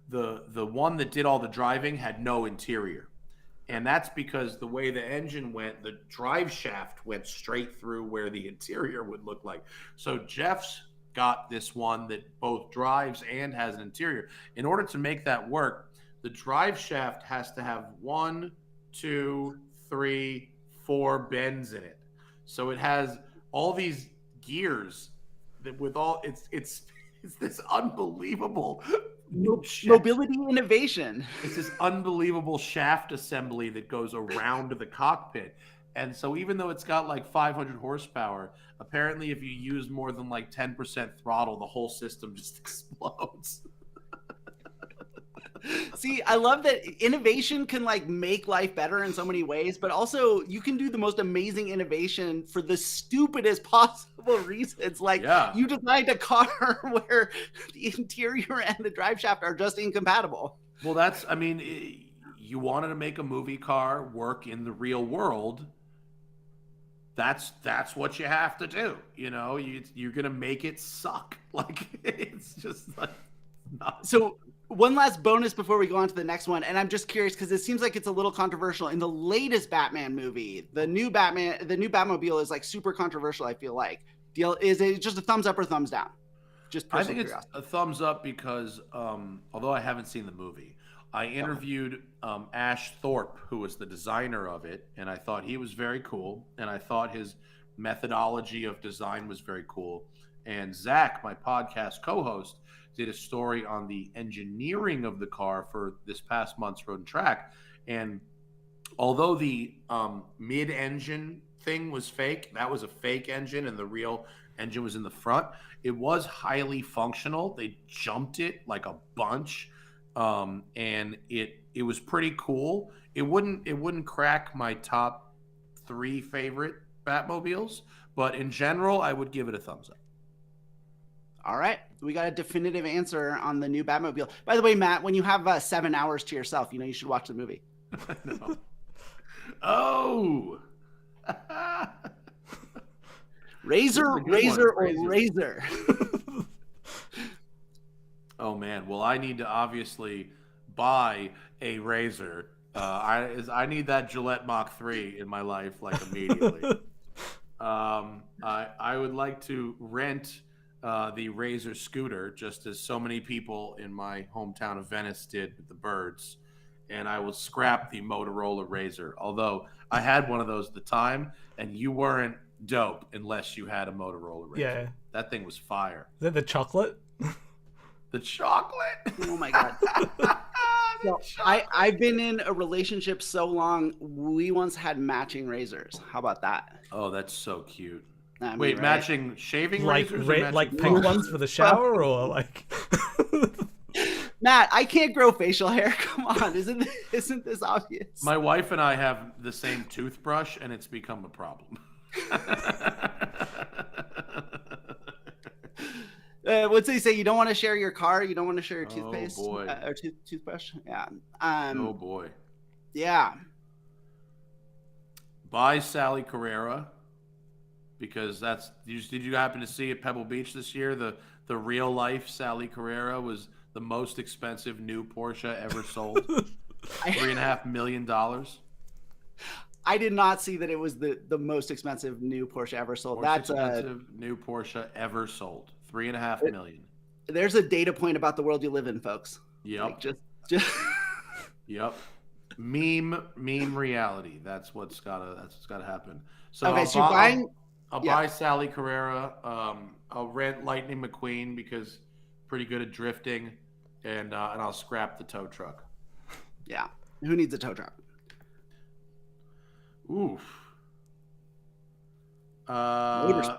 the one that did all the driving had no interior. And that's because the way the engine went, the drive shaft went straight through where the interior would look like. So Jeff's got this one that both drives and has an interior. In order to make that work, the drive shaft has to have 1, 2, 3, 4 bends in it. So it has all these gears that with all it's this unbelievable mobility innovation. It's this unbelievable shaft assembly that goes around the cockpit. And so even though it's got like 500 horsepower, apparently if you use more than like 10% throttle, the whole system just explodes. See, I love that innovation can like make life better in so many ways, but also you can do the most amazing innovation for the stupidest possible reasons. Like you designed a car where the interior and the drive shaft are just incompatible. Well, you wanted to make a movie car work in the real world. That's what you have to do. You're going to make it suck. Like, it's just like not. So one last bonus before we go on to the next one, and I'm just curious because it seems like it's a little controversial. In the latest Batman movie, the new Batmobile is like super controversial, I feel like. Is it just a thumbs up or thumbs down? I think it's a thumbs up because although I haven't seen the movie, I interviewed Ash Thorpe, who was the designer of it, and I thought he was very cool, and I thought his methodology of design was very cool. And Zach, my podcast co-host, did a story on the engineering of the car for this past month's Road and Track. And although the mid-engine thing was fake, that was a fake engine, and the real engine was in the front, it was highly functional. They jumped it like a bunch. And it was pretty cool. It wouldn't crack my top 3 favorite Batmobiles, but in general, I would give it a thumbs up. All right, we got a definitive answer on the new Batmobile. By the way, Matt, when you have 7 hours to yourself, you should watch the movie. No. Oh, razor, or razor. Oh man, well I need to obviously buy a razor. I need that Gillette Mach 3 in my life like immediately. I would like to rent the Razor scooter, just as so many people in my hometown of Venice did with the birds, and I will scrap the Motorola Razor. Although I had one of those at the time, and you weren't dope unless you had a Motorola Razr. Yeah. That thing was fire. Is that the chocolate? The chocolate. Oh my god. So I've been in a relationship so long. We once had matching razors. How about that? Oh, that's so cute. I mean, Wait, right? matching shaving Like razors? Or matching like pink ones for the shower, or like? Matt, I can't grow facial hair. Come on, isn't this obvious? My wife and I have the same toothbrush, and it's become a problem. What's they say? You don't want to share your car. You don't want to share your toothpaste boy. Or toothbrush. Yeah. Oh boy. Yeah. Buy Sally Carrera, because that's. Did you happen to see at Pebble Beach this year? The real life Sally Carrera was the most expensive new Porsche ever sold. $3.5 million. I did not see that it was the most expensive new Porsche ever sold. Most expensive new Porsche ever sold. $3.5 million. There's a data point about the world you live in, folks. Yep. Like just Yep. Meme reality. That's what's gotta happen. So okay, so you're buying. I'll buy Sally Carrera. I'll rent Lightning McQueen because pretty good at drifting, and I'll scrap the tow truck. Yeah. Who needs a tow truck? Oof. I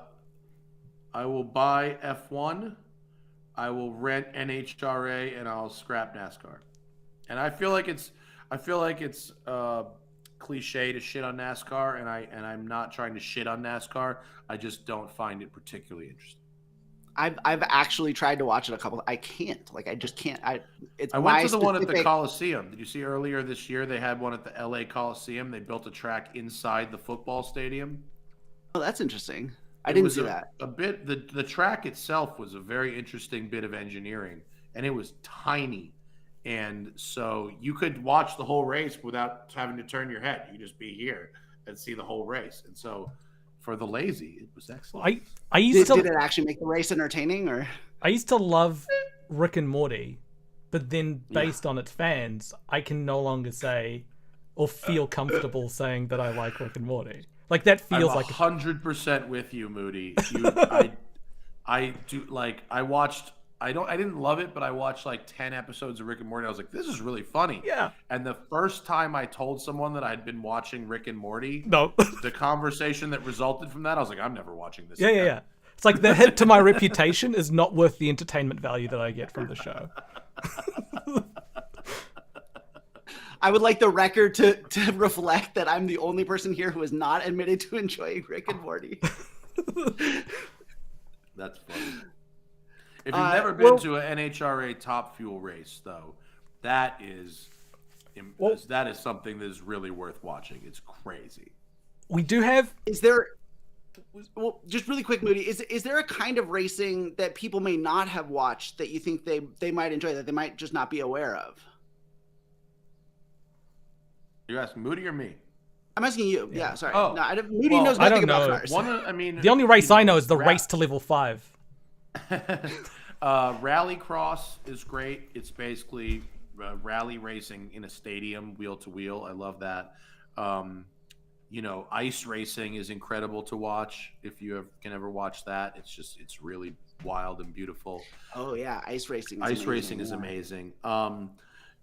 will buy F1. I will rent NHRA, and I'll scrap NASCAR. And I feel like it's cliche to shit on NASCAR, and I'm not trying to shit on NASCAR. I just don't find it particularly interesting. I've actually tried to watch it a couple. I can't. Like I just can't. I went to the one at the Coliseum. Did you see earlier this year they had one at the LA Coliseum? They built a track inside the football stadium. Oh, that's interesting. I didn't see that. A bit. The track itself was a very interesting bit of engineering, and it was tiny, and so you could watch the whole race without having to turn your head. You just be here and see the whole race, and so. For the lazy, it was excellent. Did it actually make the race entertaining, or? I used to love Rick and Morty, but then based on its fans, I can no longer say or feel comfortable saying that I like Rick and Morty. Like that feels I'm like 100% with you, Moody. I do like. I watched. I didn't love it, but I watched like 10 episodes of Rick and Morty. I was like, this is really funny. Yeah. And the first time I told someone that I'd been watching Rick and Morty, no, the conversation that resulted from that, I was like, I'm never watching this. Yeah. It's like the hit to my reputation is not worth the entertainment value that I get from the show. I would like the record to reflect that I'm the only person here who has not admitted to enjoying Rick and Morty. That's funny. If you've never been to an NHRA Top Fuel race, though, that is something that is really worth watching. It's crazy. We do have. Is there? Well, just really quick, Moody. Is there a kind of racing that people may not have watched that you think they might enjoy, that they might just not be aware of? You're asking Moody or me? I'm asking you. Yeah, sorry. Oh. No, Moody knows nothing about cars. The only race I know is the race to level 5. Rallycross is great. It's basically rally racing in a stadium, wheel to wheel. I love that. Ice racing is incredible to watch. If you can ever watch that, it's really wild and beautiful. Oh yeah, ice racing. Racing is amazing.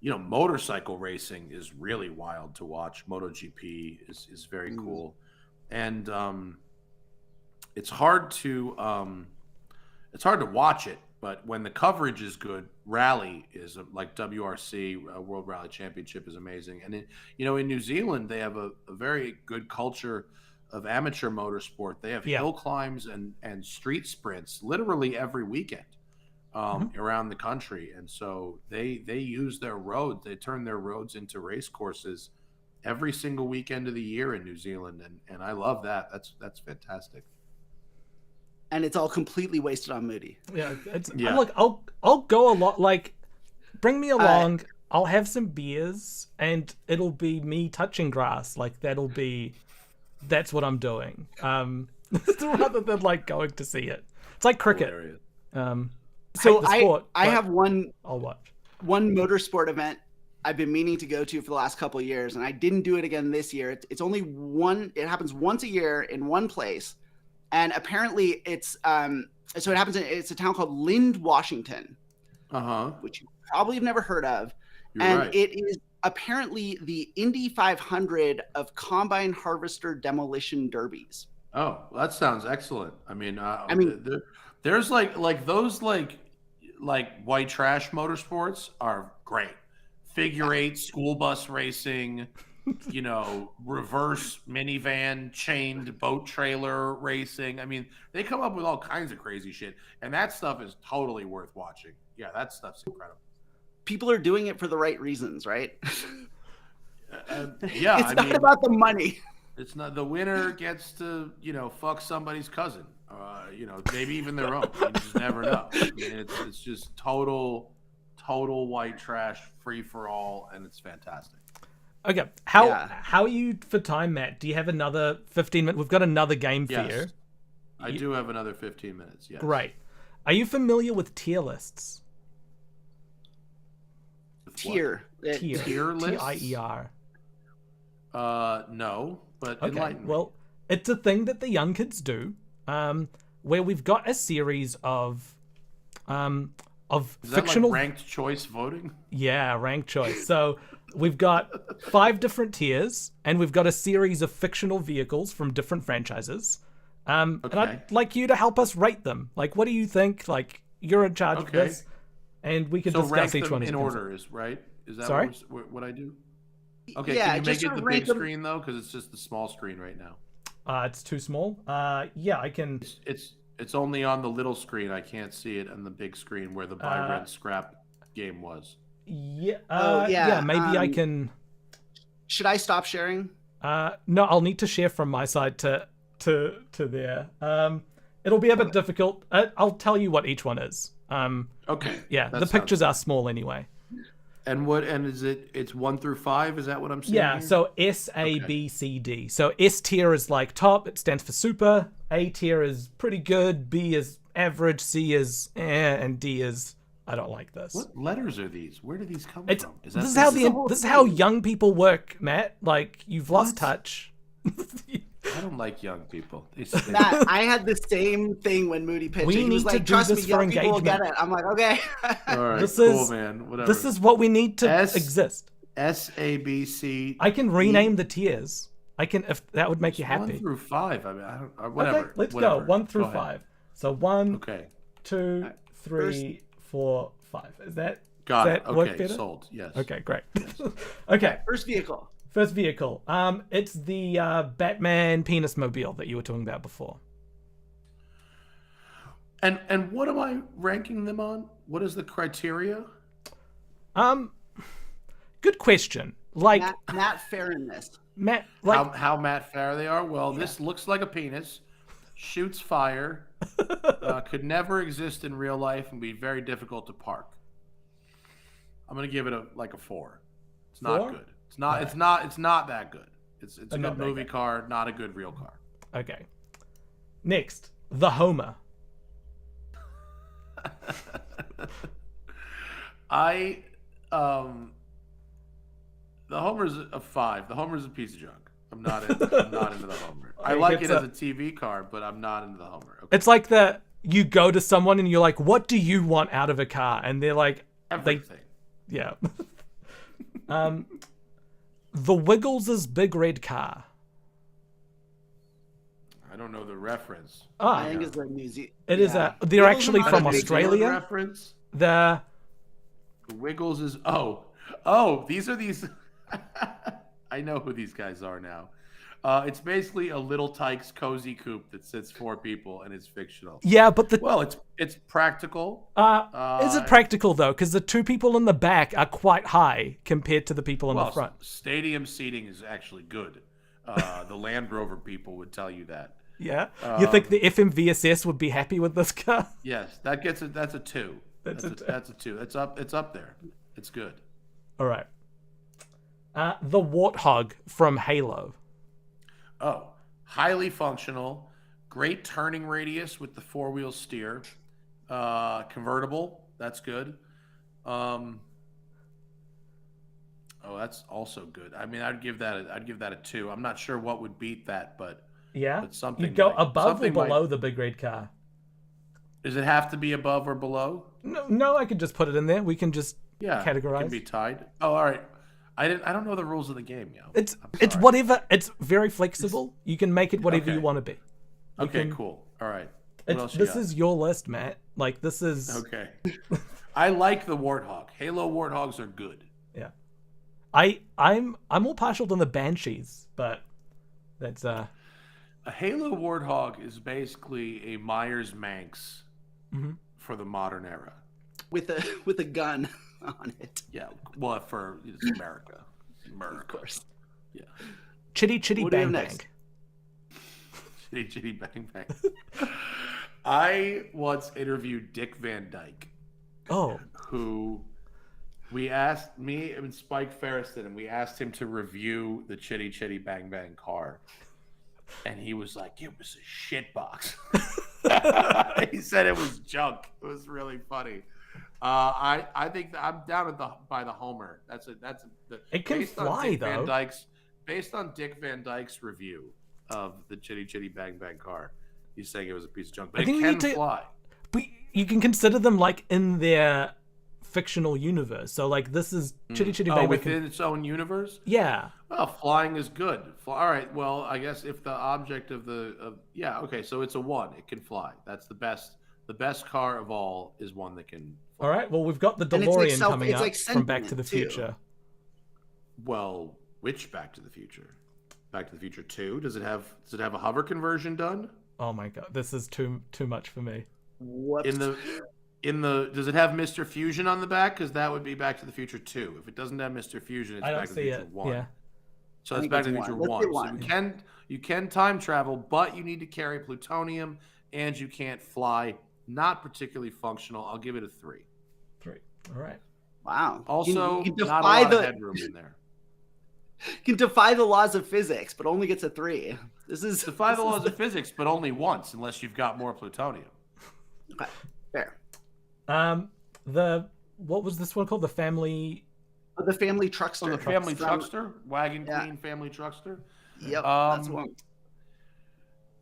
Motorcycle racing is really wild to watch. MotoGP is very cool, and it's hard to watch it. But when the coverage is good, rally is like WRC, World Rally Championship is amazing. And in New Zealand, they have a very good culture of amateur motorsport. They have hill climbs and street sprints literally every weekend around the country. And so they use their roads. They turn their roads into race courses every single weekend of the year in New Zealand. And I love that. That's fantastic. And it's all completely wasted on Moody. Yeah, Look, I'll go a lot. Like, bring me along. I'll have some beers, and it'll be me touching grass. Like that's what I'm doing. Rather than like going to see it. It's like cricket. So I have one. I'll watch one motorsport event I've been meaning to go to for the last couple of years, and I didn't do it again this year. It's only one. It happens once a year in one place. and apparently it's so it happens. It's a town called Lind, Washington, which you probably have never heard of, and it is apparently the Indy 500 of combine harvester demolition derbies. Oh, that sounds excellent. I mean, there's like those like white trash motorsports are great. Figure eight, school bus racing, you know, reverse minivan, chained boat trailer racing. I mean, they come up with all kinds of crazy shit, and that stuff is totally worth watching. Yeah, that stuff's incredible. People are doing it for the right reasons, right? Yeah, it's not about the money. It's not the winner gets to, you know, fuck somebody's cousin, you know, maybe even their own. You just never know. I mean, it's just total white trash, free for all, and it's fantastic. Okay, how are you for time, Matt? Do you have another 15 minutes? We've got another game for you. I do have another 15 minutes. Yes. Great. Are you familiar with tier lists? Tier lists? Tier. No, but enlighten me. Well, it's a thing that the young kids do, where we've got a series of Is fictional that like ranked choice voting? Yeah, ranked choice. So we've got 5 different tiers, and we've got a series of fictional vehicles from different franchises. And I'd like you to help us rate them. Like, what do you think? Like, you're in charge of this, and we can discuss each one in order. Is right? Is that Sorry? what I do? Okay, yeah, can you make it the big screen though? Because it's just the small screen right now. It's too small. Yeah, I can. It's only on the little screen. I can't see it on the big screen where the buy red scrap game was. Yeah. Yeah. Maybe I can. Should I stop sharing? No, I'll need to share from my side to there. It'll be a bit difficult. I'll tell you what each one is. Okay. Yeah, the pictures are small anyway. And is it? It's 1 through 5. Is that what I'm saying? Yeah. Here? So S, A, B, C, D. So S tier is like top. It stands for super. A tier is pretty good. B is average. C is and D is I don't like this. What letters are these? Where do these come from? This is how young people work, Matt. Like you've lost touch. I don't like young people. Matt, I had the same thing when Moody pitched. He was like, "Trust me, young people will get it." I'm like, "Okay." All right, this cool, is, man. Whatever. This is what we need to exist. S, A, B, C. I can rename the tiers. I can, if that would make you happy. 1 through 5. I mean, I don't. Whatever. Okay, let's go. 1 through 5. So 1, okay, 2, 3, 4, 5. Is that? Got does it. that work Okay, better? sold. Yes. Okay, great. Yes. Okay. First vehicle. It's the Batman penis mobile that you were talking about before. And what am I ranking them on? What is the criteria? Good question. Like Matt Farah. Matt, like how Matt Farah they are? Well, this looks like a penis, shoots fire, could never exist in real life and be very difficult to park. I'm gonna give it a 4. It's not 4? good. It's not that good. It's a Not good that movie good. car, not a good real car. Okay. Next, the Homer. The Homer's a 5. The Homer's a piece of junk. I'm not into the Homer. I like it as a TV car, but I'm not into the Homer. Okay. It's like you go to someone and you're like, "What do you want out of a car?" And they're like, Everything. Yeah. The Wiggles' big red car. I don't know the reference. I think it's like New Zealand. It is they're actually from New Zealand Australia. reference. The Wiggles is these. I know who these guys are now. It's basically a Little Tykes cozy coupe that sits 4 people and it's fictional. Yeah, but it's practical. Is it practical though? Because the 2 people in the back are quite high compared to the people in the front. Stadium seating is actually good. The Land Rover people would tell you that. Yeah, you think the FMVSS would be happy with this car? Yes, that gets it. That's a 2. That's a 2. It's up there. It's good. All right. The Warthog from Halo. Oh, highly functional, great turning radius with the 4-wheel steer, convertible. That's good. Oh, that's also good. I mean, I'd give that a 2. I'm not sure what would beat that, but Yeah. But something You'd go might- above or something might- below the big red car. Does it have to be above or below? No, I could just put it in there. We can just Yeah, categorize. It can be tied. Oh, all right. I don't know the rules of the game, yo. It's I'm sorry. whatever. It's very flexible. You can make it whatever Okay. you want to be. Okay, cool. All right. What else you This got? is your list, Matt. Like this is Okay. I like the Warthog. Halo Warthogs are good. yeah. I'm more partial than the Banshees, but that's A Halo Warthog is basically a Myers Manx for the modern era. with a gun on it. Yeah, well, it's America. Of course. Yeah. Chitty Chitty What do you Bang have Bang. next? Chitty Chitty Bang Bang. I once interviewed Dick Van Dyke, Oh, who we asked, me and Spike Ferriston, and we asked him to review the Chitty Chitty Bang Bang car. And he was like, it was a shit box. He said it was junk. It was really funny. I think that I'm down by the Homer. It can based on fly, Dick Van though. Dyke's, based on Dick Van Dyke's review of the Chitty Chitty Bang Bang car, he's saying it was a piece of junk, but I it think you can need to- fly. but you can consider them like in their fictional universe. So like this is Chitty Chitty Oh, Bang Bang. within its own universe? Yeah. Well, flying is good. All right. Well, I guess if the object yeah, okay. So it's a 1. It can fly. That's the best. The best car of all is one that can fly. All right. Well, we've got the And it's like DeLorean coming it's up like from Back to the sentiment, too. Future. Well, which Back to the Future? Back to the Future 2? Does it have a hover conversion done? Oh my god, this is too much for me. What? Does it have Mr. Fusion on the back? Because that would be Back to the Future 2. If it doesn't have Mr. Fusion, it's I don't Back to the see Future it. 1. Yeah. So I it's think Back it's to the Future 1. Let's say 1. So 1. you can time travel, but you need to carry plutonium, and you can't fly. Not particularly functional. I'll give it a 3. 3. All right. Wow. Also, you can not a defy lot the of headroom in there. can defy the laws of physics, but only gets a 3. This is Defy the laws of physics, but only once, unless you've got more plutonium. Okay, fair. What was this one called? The Family. The family truckster. So the family From- truckster, Wagon Yeah. Queen family truckster. Yep, that's Um, one.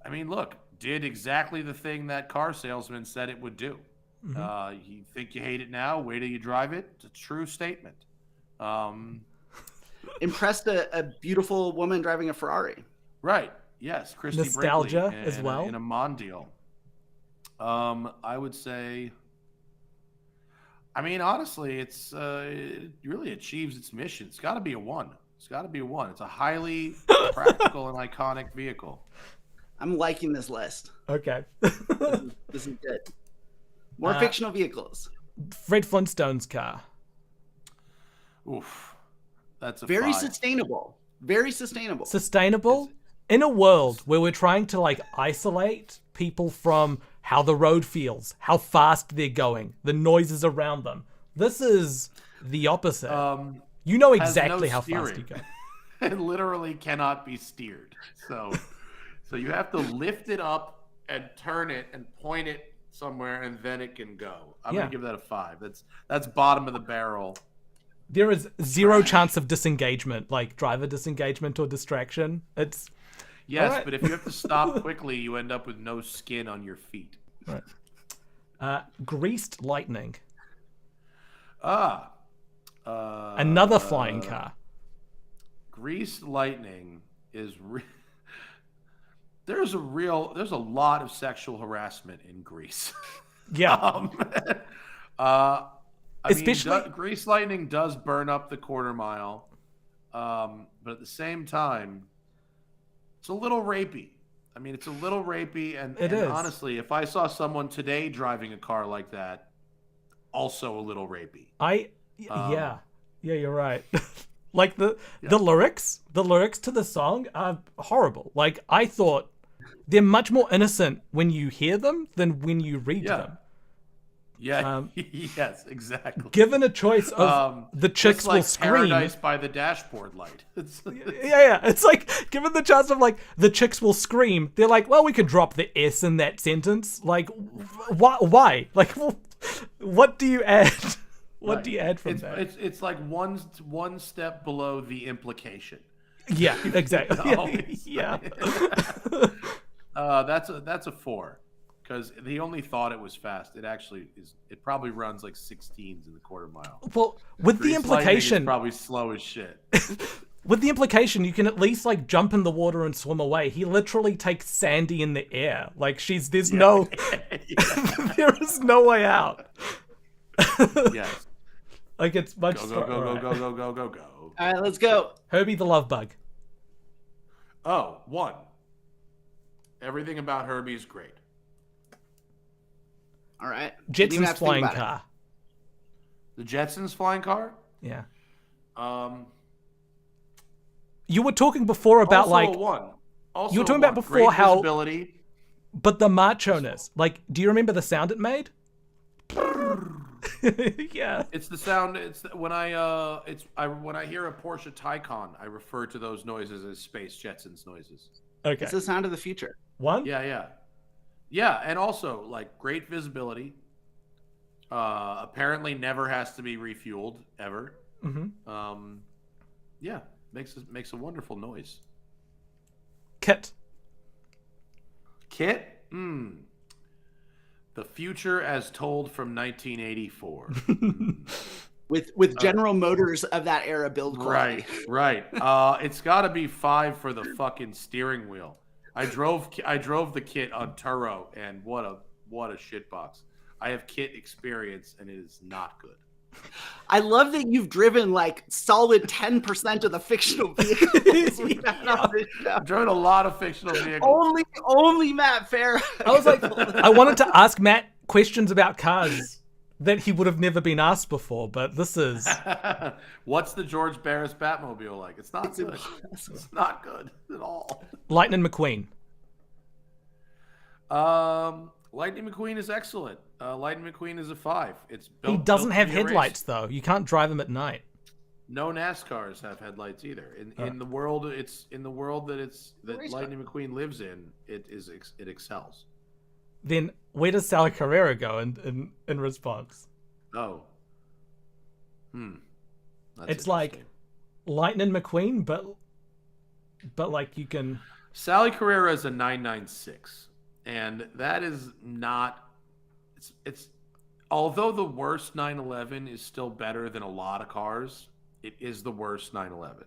I mean, look, did exactly the thing that car salesman said it would do. You think you hate it now? Wait till you drive it. It's a true statement. Impressed a beautiful woman driving a Ferrari. Right. Yes. Christy Nostalgia Brinkley as well. in a Mondial. I would say. I mean, honestly, it really achieves its mission. It's got to be a 1. It's got to be a 1. It's a highly practical and iconic vehicle. I'm liking this list. Okay. This is good. More fictional vehicles. Fred Flintstone's car. Oof. That's a Very 5. sustainable. Very sustainable. Sustainable in a world where we're trying to like isolate people from how the road feels, how fast they're going, the noises around them. This is the opposite. You know has exactly no how fast steering. you go. It literally cannot be steered. So you have to lift it up and turn it and point it somewhere, and then it can go. I'm Yeah. gonna give that a 5. That's bottom of the barrel. There is zero chance of disengagement, like driver disengagement or distraction. It's Yes, All right. but if you have to stop quickly, you end up with no skin on your feet. Greased Lightning. Another Flying car. Greased Lightning is there's a lot of sexual harassment in Greece. Yeah. Especially- Grease Lightning does burn up the quarter mile, but at the same time, it's a little rapey. I mean, it's a little rapey, and It is. honestly, if I saw someone today driving a car like that, also a little rapey. Yeah, you're right. Like the lyrics to the song are horrible. Like I thought they're much more innocent when you hear them than when you read them. Yeah. Yes, exactly. Given a choice of the chicks it's like will scream. Paradise by the dashboard light. Yeah. It's like given the chance of like the chicks will scream. They're like, well, we could drop the S in that sentence. Like, why? Like, what do you add? What do you add from that? It's like one step below the implication. Yeah, exactly. Always. Yeah. That's a 4, because he only thought it was fast. It actually is. It probably runs like 16s in the quarter mile. Well, with the Grease Lightning is implication, probably slow as shit. with the implication, you can at least like jump in the water and swim away. He literally takes Sandy in the air. Like there's no, there is no way out. Yes. Like it's much. Go. All right, let's go. Herbie the Love Bug. Oh, 1. Everything about Herbie is great. All right. Didn't even Jetsons have to think flying about it. car. The Jetsons flying car. Yeah. You You were talking before about also like a 1. Also you were talking a about 1. before Great how, visibility. but the macho-ness. Like, do you remember the sound it made? Yeah. It's the sound. When I hear a Porsche Taycan, I refer to those noises as Space Jetsons noises. Okay. It's the sound of the future. 1. Yeah, and also like great visibility. Apparently never has to be refueled ever. Mm-hmm. Yeah, makes a wonderful noise. Kit. Kit. The future as told from 1984. With General Motors of that era build quality. Right. It's got to be 5 for the fucking steering wheel. I drove the Kit on Turo, and what a shitbox. I have Kit experience, and it is not good. I love that you've driven like solid 10% of the fictional vehicles we've had on this show. I've driven a lot of fictional vehicles. Only Matt Farah. I was like, I wanted to ask Matt questions about cars that he would have never been asked before, but this is. What's the George Barris Batmobile like? It's not good. It's not good at all. Lightning McQueen. Lightning McQueen is excellent. Lightning McQueen is a 5. It's built, He doesn't built have to be a headlights race. though. You can't drive him at night. No NASCARs have headlights either. In the world, that Lightning McQueen lives in. It excels. Then where does Sal Carrera go in response? Oh. That's It's like Lightning McQueen, but like you can. Sally Carrera is a 996, and that is not. It's although the worst 911 is still better than a lot of cars, it is the worst 911,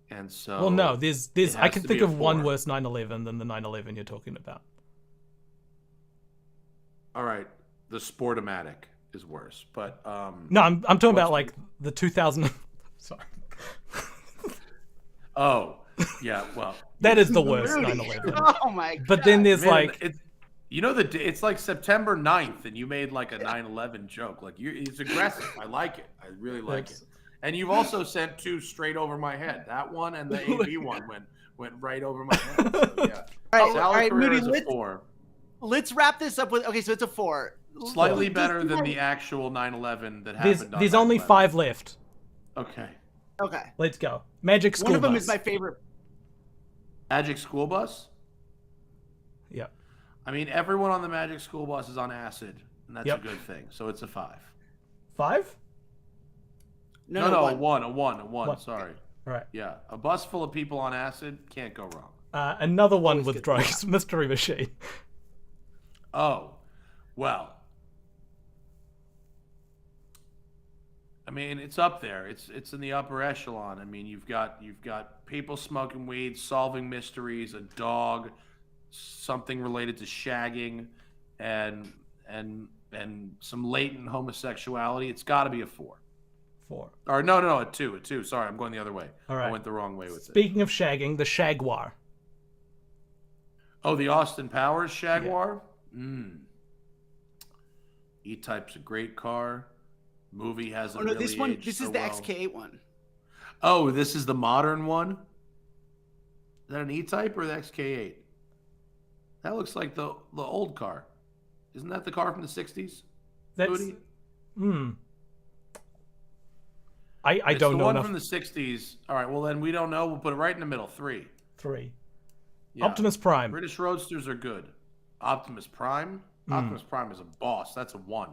and so. Well, no, there's I can think be a of one 4. worse 911 than the 911 you're talking about. All right, the Sportomatic is worse, but No, I'm talking about like the 2000. Sorry. Oh, yeah. Well, That is the worst 911. Oh my god. But then there's man, like it's like September 9th, and you made like a 9/11 joke. Like it's aggressive. I like it. I really like it. And you've also sent 2 straight over my head. That one and the AB one went right over my head. So, yeah. All right, Moody, is a 4. let's wrap this up with. Okay, so it's a 4. Slightly better than the actual 9/11 that happened. there's only 5 left. Okay. Okay. Let's go. Magic School One of them Bus. is my favorite. Magic School Bus. Yeah. I mean, everyone on the Magic School Bus is on acid, and that's Yep. a good thing. So it's a 5. 5? No, a 1. Sorry. All right. Yeah, a bus full of people on acid can't go wrong. Another one Always with good. drugs. Mystery Machine. Oh, well. I mean, it's up there. It's in the upper echelon. I mean, you've got people smoking weed, solving mysteries, a dog, something related to shagging, and some latent homosexuality. It's got to be a 4. 4. Or no, a 2. Sorry, I'm going the other way. All right. I went the wrong way with it. Speaking of shagging, the Shagwar. Oh, the Austin Powers Jaguar? E-Type's a great car. Movie hasn't really This aged is so the well. XK8 one. Oh, this is the modern one? Is that an E-Type or the XK8? That looks like the old car. Isn't that the car from the 60s? That's Booty? I It's don't the know one enough. from the 60s. All right, well then we don't know. We'll put it right in the middle. 3. 3. Yeah. Optimus Prime. British Roadsters are good. Optimus Prime? Optimus Prime is a boss. That's a 1.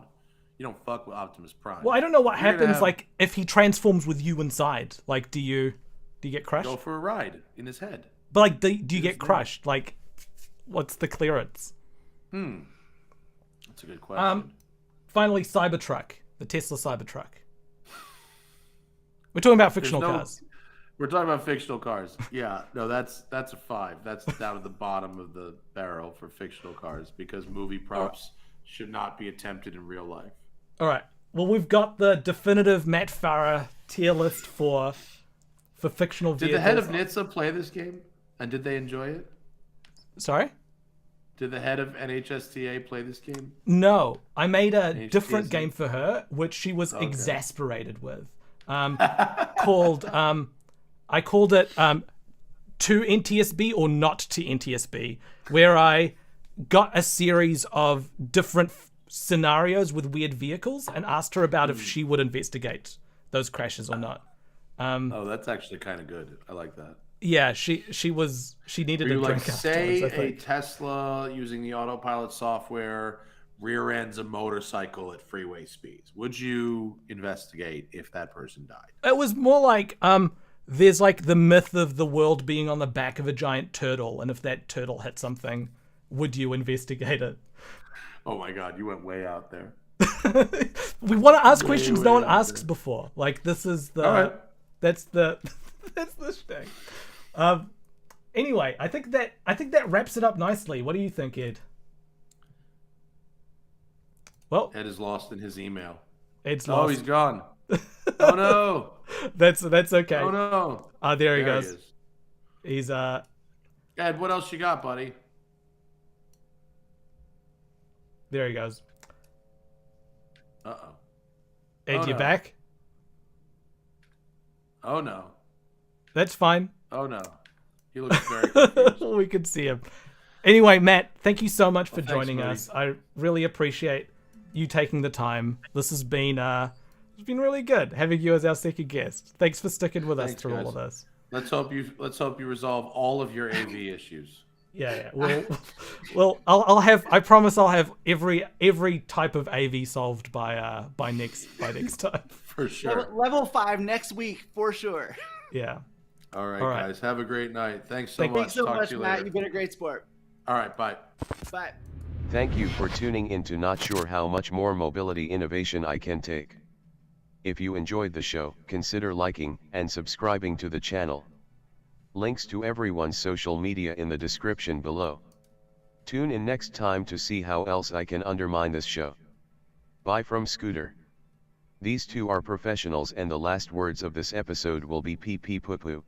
You don't fuck with Optimus Prime. Well, I don't know what You're gonna happens have- like if he transforms with you inside. Like, do you get crushed? Go for a ride in his head. But like, do you get crushed? Like, what's the clearance? That's a good question. Finally, Cybertruck, the Tesla Cybertruck. We're talking about fictional cars. We're talking about fictional cars. Yeah, no, that's a 5. That's down at the bottom of the barrel for fictional cars because movie props should not be attempted in real life. All right. Well, we've got the definitive Matt Farah tier list for fictional vehicles. Did the head of NHTSA play this game, and did they enjoy it? Sorry? Did the head of NHSTA play this game? No, I made a NHTSA? different game for her, which she was exasperated with. Called I called it to NTSB or not to NTSB, where I got a series of different scenarios with weird vehicles and asked her about if she would investigate those crashes or not. Oh, that's actually kind of good. I like that. Yeah, she needed a drink afterwards, say I a think. Tesla using the autopilot software rear ends a motorcycle at freeway speeds. Would you investigate if that person died? It was more like there's like the myth of the world being on the back of a giant turtle, and if that turtle hit something, would you investigate it? Oh my god, you went way out there. We want to ask questions no one asks before. Like this is the All right. that's the thing. Anyway, I think that wraps it up nicely. What do you think, Ed? Well, Ed is lost in his email. Ed's lost. Oh, he's gone. Oh no. That's okay. Oh no. There he goes. He is. He's Ed, what else you got, buddy? there he goes. Uh-oh. Ed, Oh, you no. back? Oh no. That's fine. Oh no. He looks very confused. We could see him. Anyway, Matt, thank you so much for thanks, joining buddy. us. I really appreciate you taking the time. This has been really good having you as our second guest. Thanks for sticking with us Thanks, through guys. all of this. Let's hope you resolve all of your AV issues. Yeah. Well, I promise I'll have every type of AV solved by next time. For sure. Level 5 next week for sure. Yeah. All right, All right. guys. Have a great night. Thanks so much. Thanks so Talk much, to you Matt. later. You've been a great sport. All right, bye. Bye. Thank you for tuning in to Not Sure How Much More Mobility Innovation I Can Take. If you enjoyed the show, consider liking and subscribing to the channel. Links to everyone's social media in the description below. Tune in next time to see how else I can undermine this show. Bye from Scooter. These two are professionals and the last words of this episode will be pee pee poo poo.